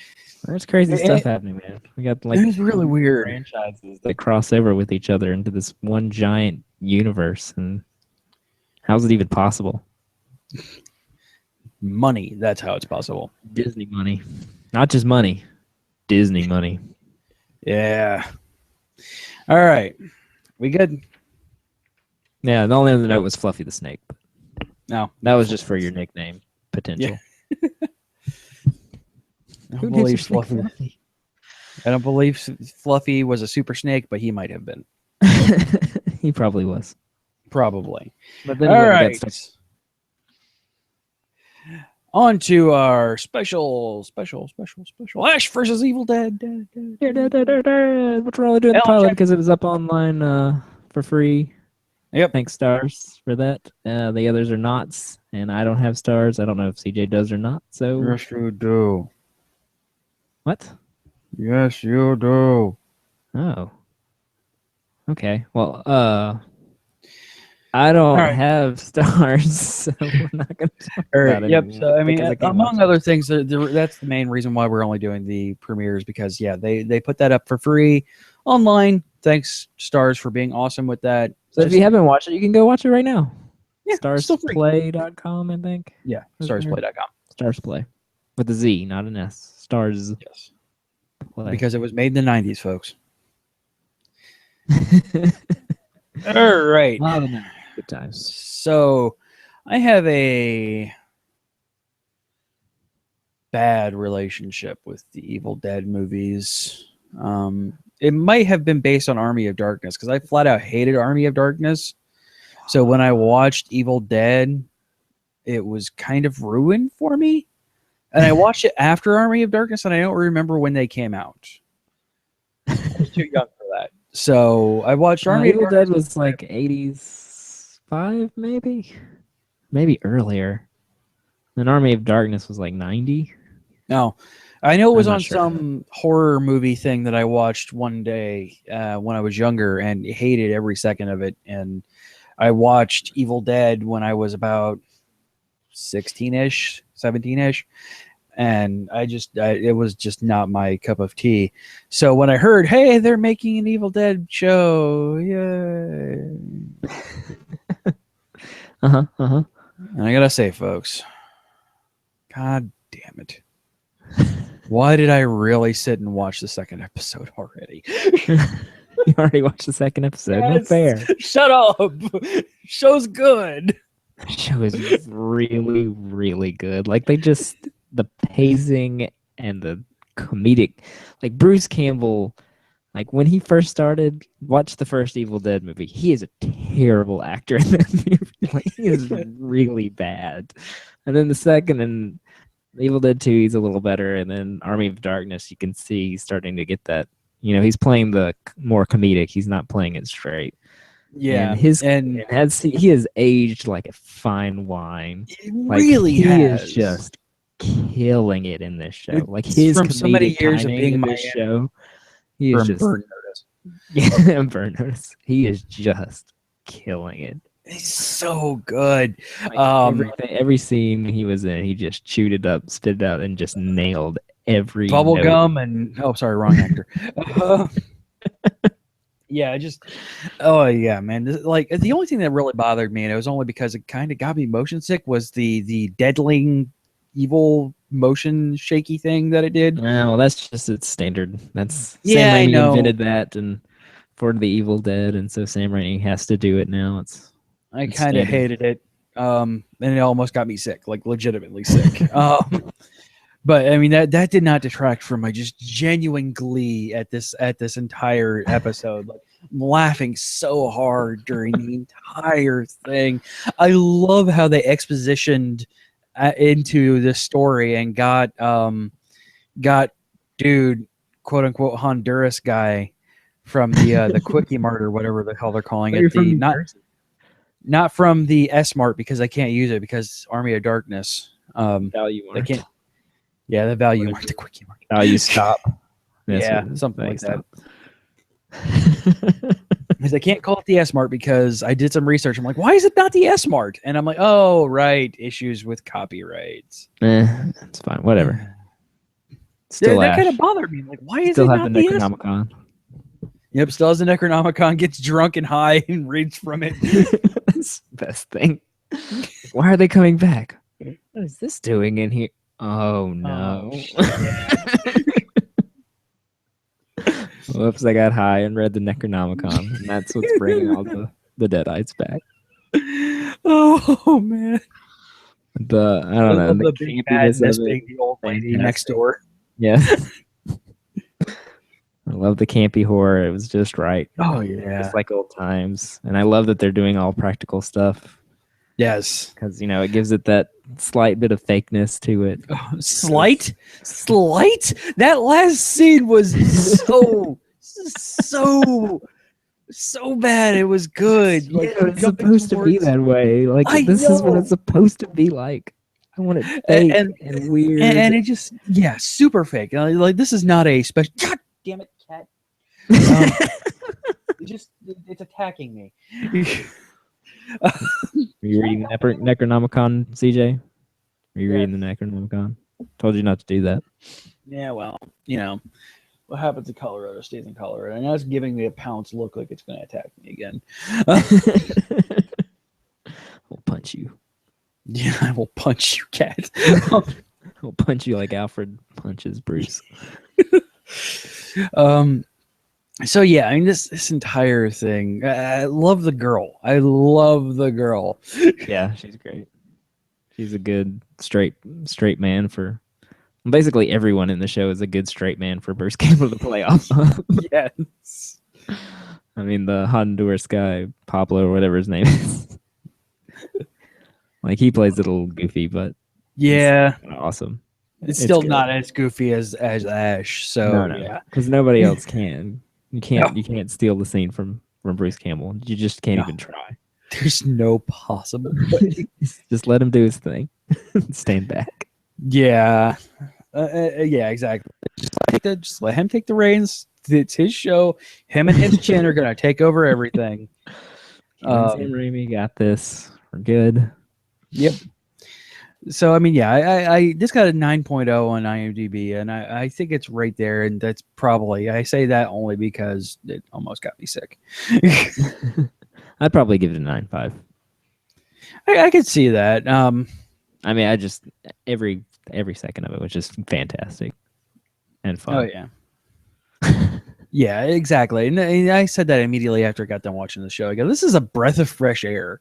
There's crazy It- stuff happening, man. We got like it was really weird. franchises that cross over with each other into this one giant universe, and how's it even possible? Money. That's how it's possible. Disney money, not just money, Disney money. Yeah. All right. We good? Yeah, the only other note was Fluffy the Snake. No. That was just for your nickname potential. I Who don't names your believe snake Fluffy. Fluffy? I don't believe Fluffy was a super snake, but he might have been. He probably was. Probably. But then All he went and right. got stuff. On to our special Ash versus Evil Dead. Which we're only doing the Alan, pilot check. because it was up online for free. Yep. Thanks, stars, for that. The others are nots, and I don't have stars. I don't know if CJ does or not. So Yes, you do. what? Yes, you do. Oh, okay. Well, I don't right. have stars, so we're not going to talk All about right. it. Yep. So I mean, because I can't among watch other things, that's the main reason why we're only doing the premieres because they put that up for free online. Thanks, Stars, for being awesome with that. So if you haven't watched it, you can go watch it right now. Yeah, still free. Starsplay.com, I think. Yeah, Is it here? starsplay.com. Starsplay. With a Z, not an S. Stars Yes, Play. because it was made in the '90s, folks. All right. Good times. So, I have a bad relationship with the Evil Dead movies. It might have been based on Army of Darkness because I flat out hated Army of Darkness. So when I watched Evil Dead, it was kind of ruined for me. And I watched it after Army of Darkness, and I don't remember when they came out. I was too young for that. So I watched Army of Evil Darkness. Dead was like 85, maybe earlier. Then Army of Darkness was like 90. No, I know it was I'm not on sure. some horror movie thing that I watched one day when I was younger and hated every second of it. And I watched Evil Dead when I was about 16-ish, 17-ish. And it was just not my cup of tea. So when I heard, hey, they're making an Evil Dead show, yay. And I gotta say, folks, God damn it. Why did I really sit and watch the second episode already? You already watched the second episode. No Yes. fair. Shut up. Show's good. The show is really, really good. Like the pacing and the comedic, like Bruce Campbell, like when he first started, watch the first Evil Dead movie. He is a terrible actor in that movie. Like, he is really bad. And then the second and Evil Dead 2, he's a little better. And then Army of Darkness, you can see he's starting to get that. You know, he's playing the more comedic. He's not playing it straight. Yeah. And he has aged like a fine wine. It Like, really he has. is just killing it in this show. It's Like his from so many comedic years of timing being in my this show, he is from just Burn Notice. yeah, burn notice. He is just killing it. It's so good. Like, every scene he was in, he just chewed it up, spit it out, and just nailed every note. Bubblegum and wrong actor. Yeah, man. Like the only thing that really bothered me, and it was only because it kind of got me motion sick, was the deadling evil motion shaky thing that it did. Well, that's just its standard. That's Yeah, I Sam Raimi know. invented that, and for the Evil Dead, and so Sam Raimi has to do it now. I It's kind of standard. hated it, and it almost got me sick, like legitimately sick. But I mean that did not detract from my just genuine glee at this entire episode. Like I'm laughing so hard during the entire thing. I love how they expositioned into the story and got dude, quote unquote Honduras guy from the Quickie Mart or whatever the hell they're calling You're it. from The New not Jersey. Not from the S Mart because I can't use it because Army of Darkness. Value I Mart. can't. Yeah, the value Whatever. mark, the quickie mark. Value stop. That's Yeah, what it is. something Value like that. stop. Because I can't call it the S Mart because I did some research. I'm like, why is it not the S Mart? And I'm like, oh, right, issues with copyrights. It's fine. Whatever. Yeah, Still that Ash. kind of bothered me. I'm like, why is Still it have not the the S? Necronomicon. Yep, still has the Necronomicon, gets drunk and high and reads from it. That's the best thing. Why are they coming back? What is this doing in here? Oh no. Whoops, I got high and read the Necronomicon. And that's what's bringing all the Deadites back. Oh man, I don't know. love The the big bad campiness miss of it. being the old lady Fantastic. next door. Yes. I love the campy horror. It was just right. Oh yeah, Just like old times. And I love that they're doing all practical stuff yes. because, it gives it that slight bit of fakeness to it. Oh, slight. That last scene was so bad. It was good. Like it's jumping supposed to be towards- that way. Like I this is what know. it's supposed to be like. I want it fake and weird. and it just super fake. Like this is not a special. God damn it, cat! It's attacking me. Are you reading the Necronomicon, CJ? Are you reading the Necronomicon? Told you not to do that. Yeah, well, what happens in Colorado stays in Colorado, and that's giving me a pounce look like it's going to attack me again. I'll punch you. Yeah, I will punch you, cat. I'll punch you like Alfred punches Bruce. So yeah, I mean this entire thing. I love the girl. I love the girl. Yeah, she's great. She's a good straight man for. Basically, everyone in the show is a good straight man for Bruce Campbell to play off of. Yes. I mean, the Honduras guy, Pablo, or whatever his name is. Like, he plays a little goofy, but Yeah, it's awesome. it's still good. not as goofy as Ash. So No, yeah, because nobody else can. You can't steal the scene from Bruce Campbell. You just can't even try. there's no possible way. Just let him do his thing. Stand back. Yeah, yeah, exactly. Just let him take the reins. It's his show. Him and his chin are gonna take over everything. Sam Raimi got this. We're good. Yep. So I mean, yeah, I this got a 9.0 on IMDb, and I think it's right there, and that's probably I say that only because it almost got me sick. I'd probably give it a 9.5. I could see that. I mean, I just every second of it was just fantastic and fun. Oh yeah. Yeah, exactly. And I said that immediately after I got done watching the show. I go, this is a breath of fresh air.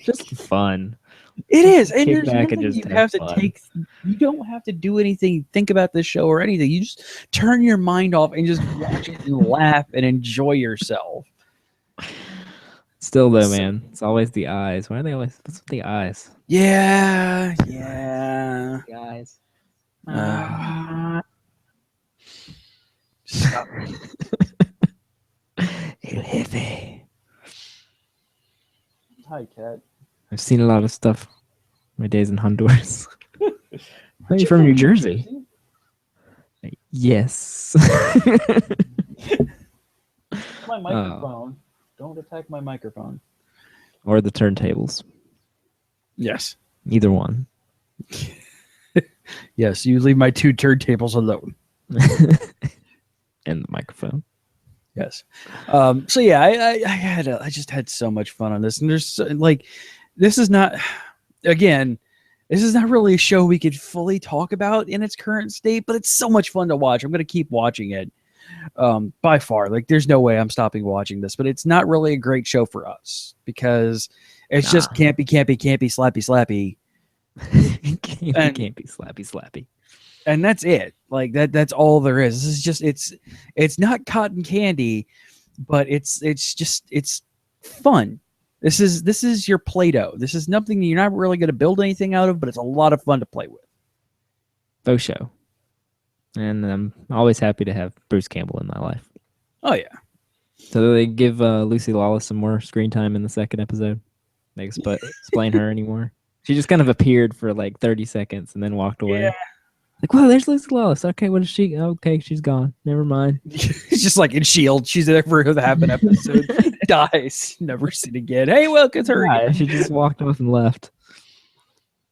Just fun. It is. And Kick there's back and nothing just you have have to fun. take. You don't have to do anything, think about this show or anything. You just turn your mind off and just watch it and laugh and enjoy yourself. Still though, So- man, it's always the eyes. Why are they always? What's with the eyes? Yeah. The eyes. Stop. El Jefe. Hi, cat. I've seen a lot of stuff. My days in Honduras. Are you from New Jersey? Yes. My microphone. Don't attack my microphone. Or the turntables. Yes. Either one. Yes, you leave my two turntables alone. And the microphone. Yes. So yeah, I just had so much fun on this, and there's this is not really a show we could fully talk about in its current state, but it's so much fun to watch. I'm gonna keep watching it. By far, there's no way I'm stopping watching this, but it's not really a great show for us because it's just campy, slappy. Can't be slappy. And that's it. That's all there is. This is just it's not cotton candy, but it's fun. This is your Play-Doh. This is nothing you're not really going to build anything out of, but it's a lot of fun to play with. Faux show. And I'm always happy to have Bruce Campbell in my life. Oh yeah. So they give Lucy Lawless some more screen time in the second episode. explain her anymore. She just kind of appeared for like 30 seconds and then walked away. Yeah. Like, wow, there's Lucy Lawless. Okay, what is she? Okay, she's gone. Never mind. It's just like in S.H.I.E.L.D. She's there for half an episode, dies, never seen again. Hey, look, it's her. Yeah, she just walked off and left.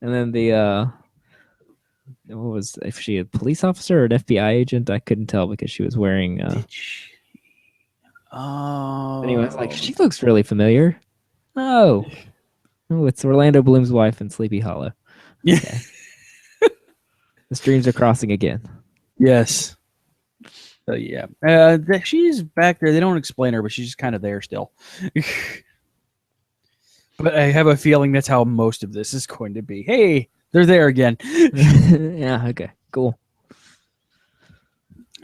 And then the what was, if she a police officer or an FBI agent? I couldn't tell because she was wearing. Oh. Anyway, I was like, she looks really familiar. Oh, it's Orlando Bloom's wife in Sleepy Hollow. Yeah. Okay. The streams are crossing again. Yes. Yeah. She's back there. They don't explain her, but she's just kind of there still. But I have a feeling that's how most of this is going to be. Hey, they're there again. Yeah. Okay. Cool.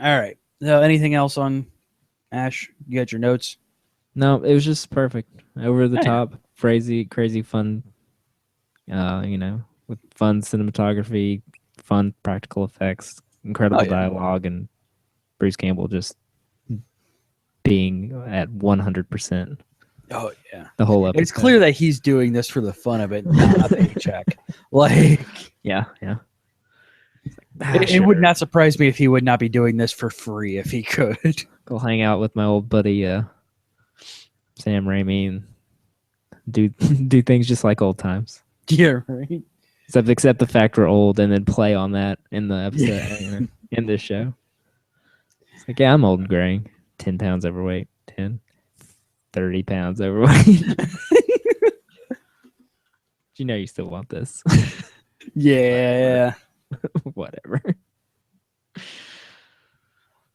All right. Anything else on Ash? You got your notes? No, it was just perfect. Over the Yeah. top, crazy fun. With fun cinematography, fun practical effects, incredible Oh, yeah. dialogue, and Bruce Campbell just being at 100% Oh, yeah. the whole episode. It's clear that he's doing this for the fun of it, not a paycheck. Like, Yeah. it would not surprise me if he would not be doing this for free if he could. go hang out with my old buddy Sam Raimi and do things just like old times. Yeah, right. Except the fact we're old, and then play on that in the episode in this show. It's like, yeah, I'm old and graying. 10 pounds overweight. 30 pounds overweight. You know you still want this. Yeah. Whatever.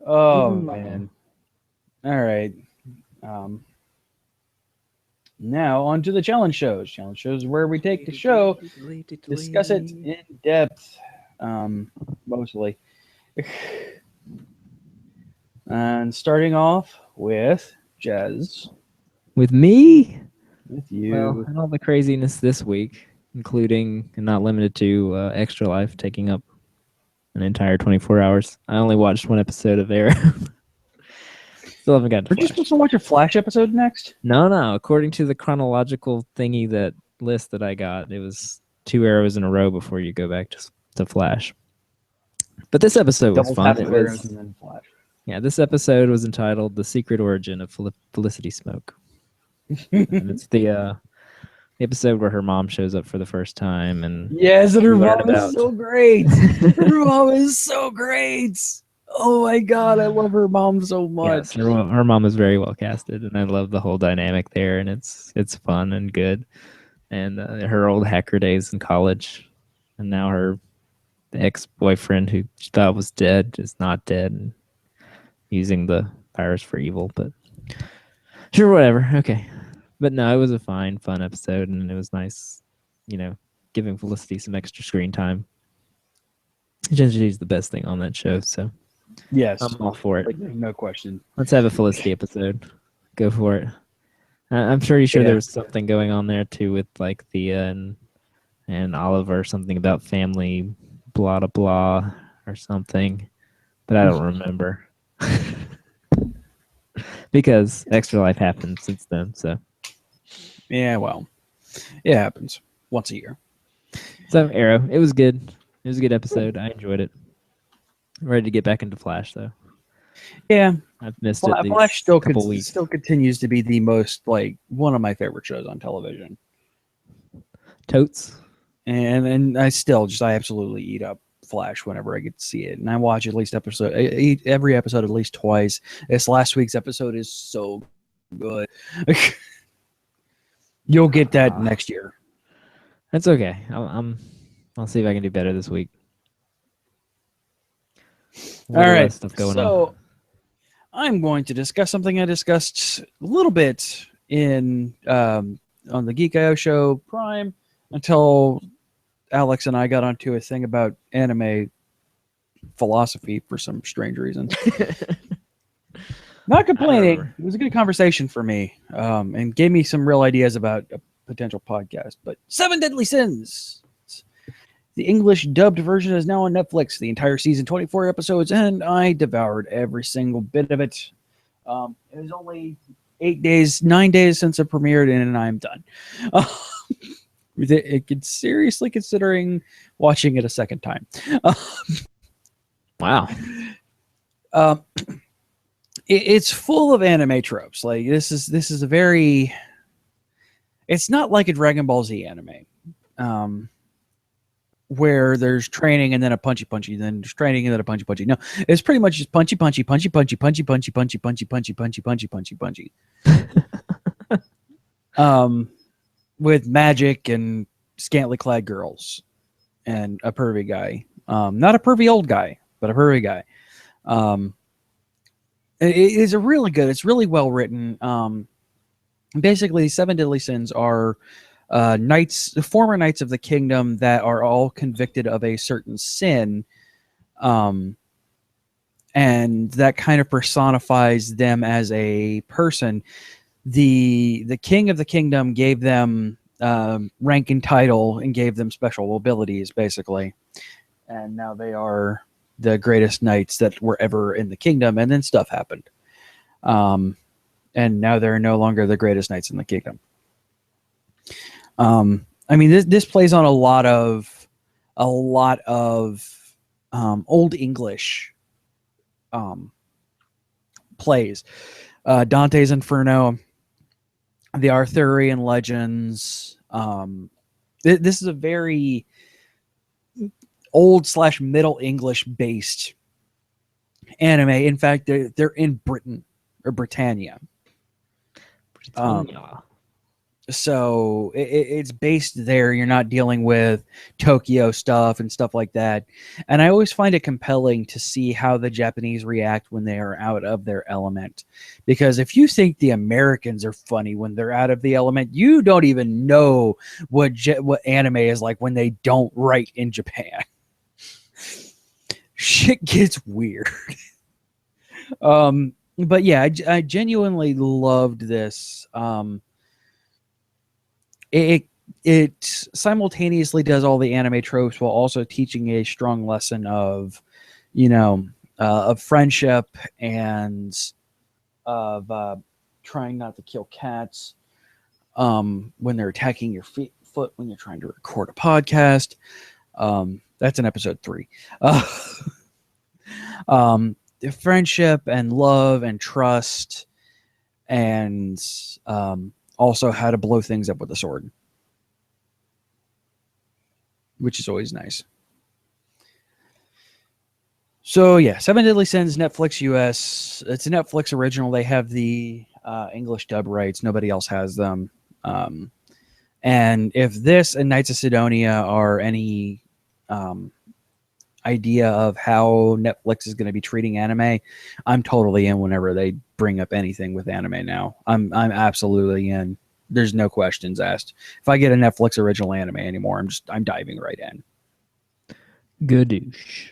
Oh, man. All right. Now on to the challenge shows. Challenge shows is where we take the show, discuss it in depth, mostly. And starting off with Jez, With me? with you. Well, and all the craziness this week, including and not limited to Extra Life taking up an entire 24 hours. I only watched one episode of Arrow. Still haven't got to Aren't you Flash. supposed to watch a Flash episode next? No. According to the chronological thingy, that list that I got, it was 2 Arrows in a row before you go back to Flash. But this episode was Double fun. tap It of Arrows was, and then Flash. yeah, this episode was entitled "The Secret Origin of Felicity Smoke." And it's the episode where her mom shows up for the first time, and Yes, and her You learn mom about- is so great. Her mom is so great. Oh my god, I love her mom so yes, much. her mom is very well casted, and I love the whole dynamic there, and it's fun and good. And her old hacker days in college, and now her ex-boyfriend who she thought was dead is not dead, and using the virus for evil. But sure, whatever. Okay, but no, it was a fun episode, and it was nice, giving Felicity some extra screen time. She's the best thing on that show, so Yes, I'm all for it. like, no question. Let's have a Felicity episode. Go for it. I'm pretty sure Yeah. there was something going on there too with like Thea and Oliver, something about family, blah blah blah, or something, but I don't remember because Extra Life happened since then. So Yeah, well, it happens once a year. Arrow, it was good. It was a good episode. I enjoyed it. I'm ready to get back into Flash though. Yeah, I've missed it these Flash still couple weeks. still continues to be the most one of my favorite shows on television, Totes. and I absolutely eat up Flash whenever I get to see it, and I watch at least every episode at least twice. This last week's episode is so good. You'll get that next year. That's okay. I'll see if I can do better this week. All right, Stuff going so on. I'm going to discuss something I discussed a little bit in on the Geek.io show Prime until Alex and I got onto a thing about anime philosophy for some strange reason. Not complaining. remember. It was a good conversation for me, and gave me some real ideas about a potential podcast. But Seven Deadly Sins. The English dubbed version is now on Netflix. The entire season, 24 episodes, and I devoured every single bit of it. It was only 9 days since it premiered, and I'm done. It could seriously considering watching it a second time. Wow. It's full of anime tropes. Like this is a very. It's not like a Dragon Ball Z anime, where there's training and then a punchy, then there's training and then a punchy. No, it's pretty much just punchy, with magic and scantily clad girls and a pervy guy. Not a pervy old guy, but a pervy guy. It is a really good. It's really well written. Basically, Seven Deadly Sins are former knights of the kingdom that are all convicted of a certain sin, and that kind of personifies them as a person. The king of the kingdom gave them rank and title and gave them special abilities, basically, and now they are the greatest knights that were ever in the kingdom. And then stuff happened. And now they're no longer the greatest knights in the kingdom. I mean, this plays on a lot of old English plays. Dante's Inferno, the Arthurian legends. This is a very old/Middle English based anime. In fact, they're in Britain or Britannia. So it's based there. You're not dealing with Tokyo stuff and stuff like that. And I always find it compelling to see how the Japanese react when they are out of their element. Because if you think the Americans are funny when they're out of the element, you don't even know what anime is like when they don't write in Japan. Shit gets weird. But yeah, I genuinely loved this. It simultaneously does all the anime tropes while also teaching a strong lesson of, of friendship and of trying not to kill cats when they're attacking your foot when you're trying to record a podcast. That's in episode 3. Friendship and love and trust, and also how to blow things up with a sword, which is always nice. So yeah, Seven Deadly Sins, Netflix US. It's a Netflix original. They have the English dub rights. Nobody else has them. And if this and Knights of Sidonia are any idea of how Netflix is going to be treating anime, I'm totally in whenever they bring up anything with anime now. I'm absolutely in. There's no questions asked. If I get a Netflix original anime anymore, I'm diving right in. Goodoosh.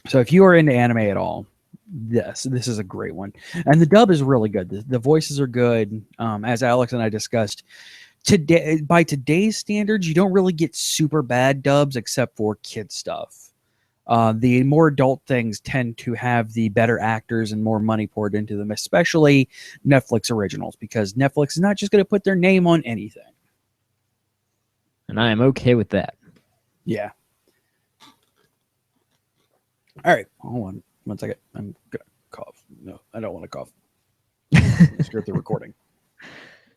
So if you are into anime at all, this is a great one. And the dub is really good. The voices are good. As Alex and I discussed, today, by today's standards, you don't really get super bad dubs except for kid stuff. The more adult things tend to have the better actors and more money poured into them, especially Netflix originals, because Netflix is not just going to put their name on anything. And I am okay with that. Yeah. All right. Hold on 1 second. I'm going to cough. No, I don't want to cough. Screw up the recording.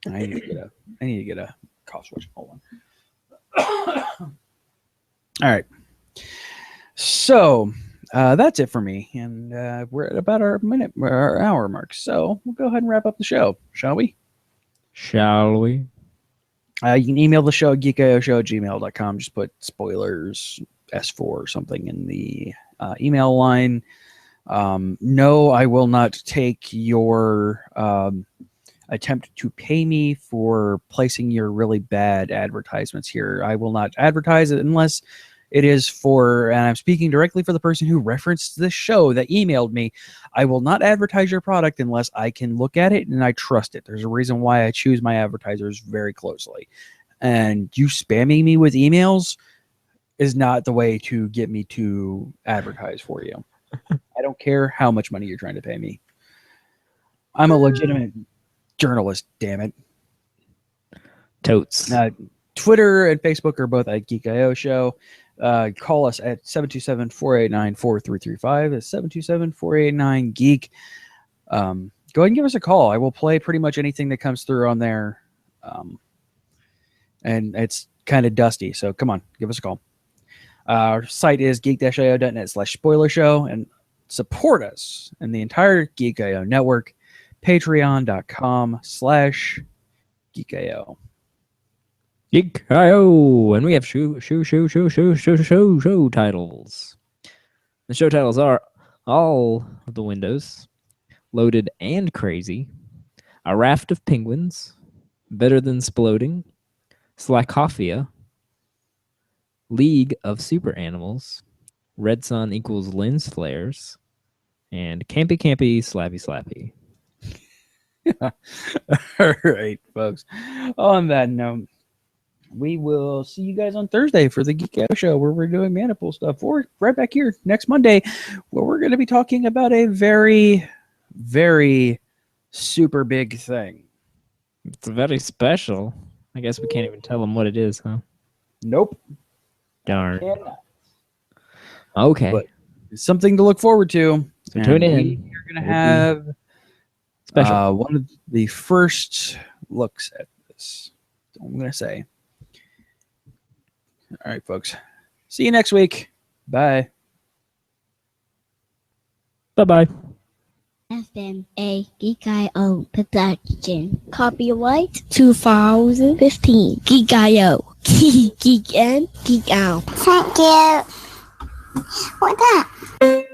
I need to get a cough switch. Hold on. All right. So that's it for me, and we're at about our hour mark. So we'll go ahead and wrap up the show, shall we? Shall we? You can email the show at geekayoshow@gmail.com. Just put spoilers S4 or something in the email line. No, I will not take your attempt to pay me for placing your really bad advertisements here. I will not advertise it unless it is for, and I'm speaking directly for the person who referenced this show that emailed me. I will not advertise your product unless I can look at it and I trust it. There's a reason why I choose my advertisers very closely. And you spamming me with emails is not the way to get me to advertise for you. I don't care how much money you're trying to pay me. I'm a legitimate journalist, damn it. Totes. Twitter and Facebook are both at Geek.io Show. Call us at 727-489-4335. It's 727-489-GEEK. Go ahead and give us a call. I will play pretty much anything that comes through on there. And it's kind of dusty, so come on, give us a call. Our site is geek-io.net/spoiler show, and support us and the entire Geek.io network, patreon.com/geek.io. Geek.io, and we have show titles. The show titles are All of the Windows, Loaded and Crazy, A Raft of Penguins, Better Than Sploding, Slakophia, League of Super Animals, Red Sun equals Lens Flares, and Campy Campy Slappy Slappy. All right, folks. On that note, we will see you guys on Thursday for the Geek Out Show, where we're doing Maniple stuff. Or right back here next Monday, where we're going to be talking about a very, very super big thing. It's very special. I guess we can't even tell them what it is, huh? Nope. Darn. Cannot. Okay. But it's something to look forward to. So tune in. You're going to have Special. one of the first looks at this. That's all I'm going to say. All right, folks. See you next week. Bye. Bye-bye. Has been a Geek.io production. Copyright 2015. Geek.io. Geek in, geek out. Thank you. What's that?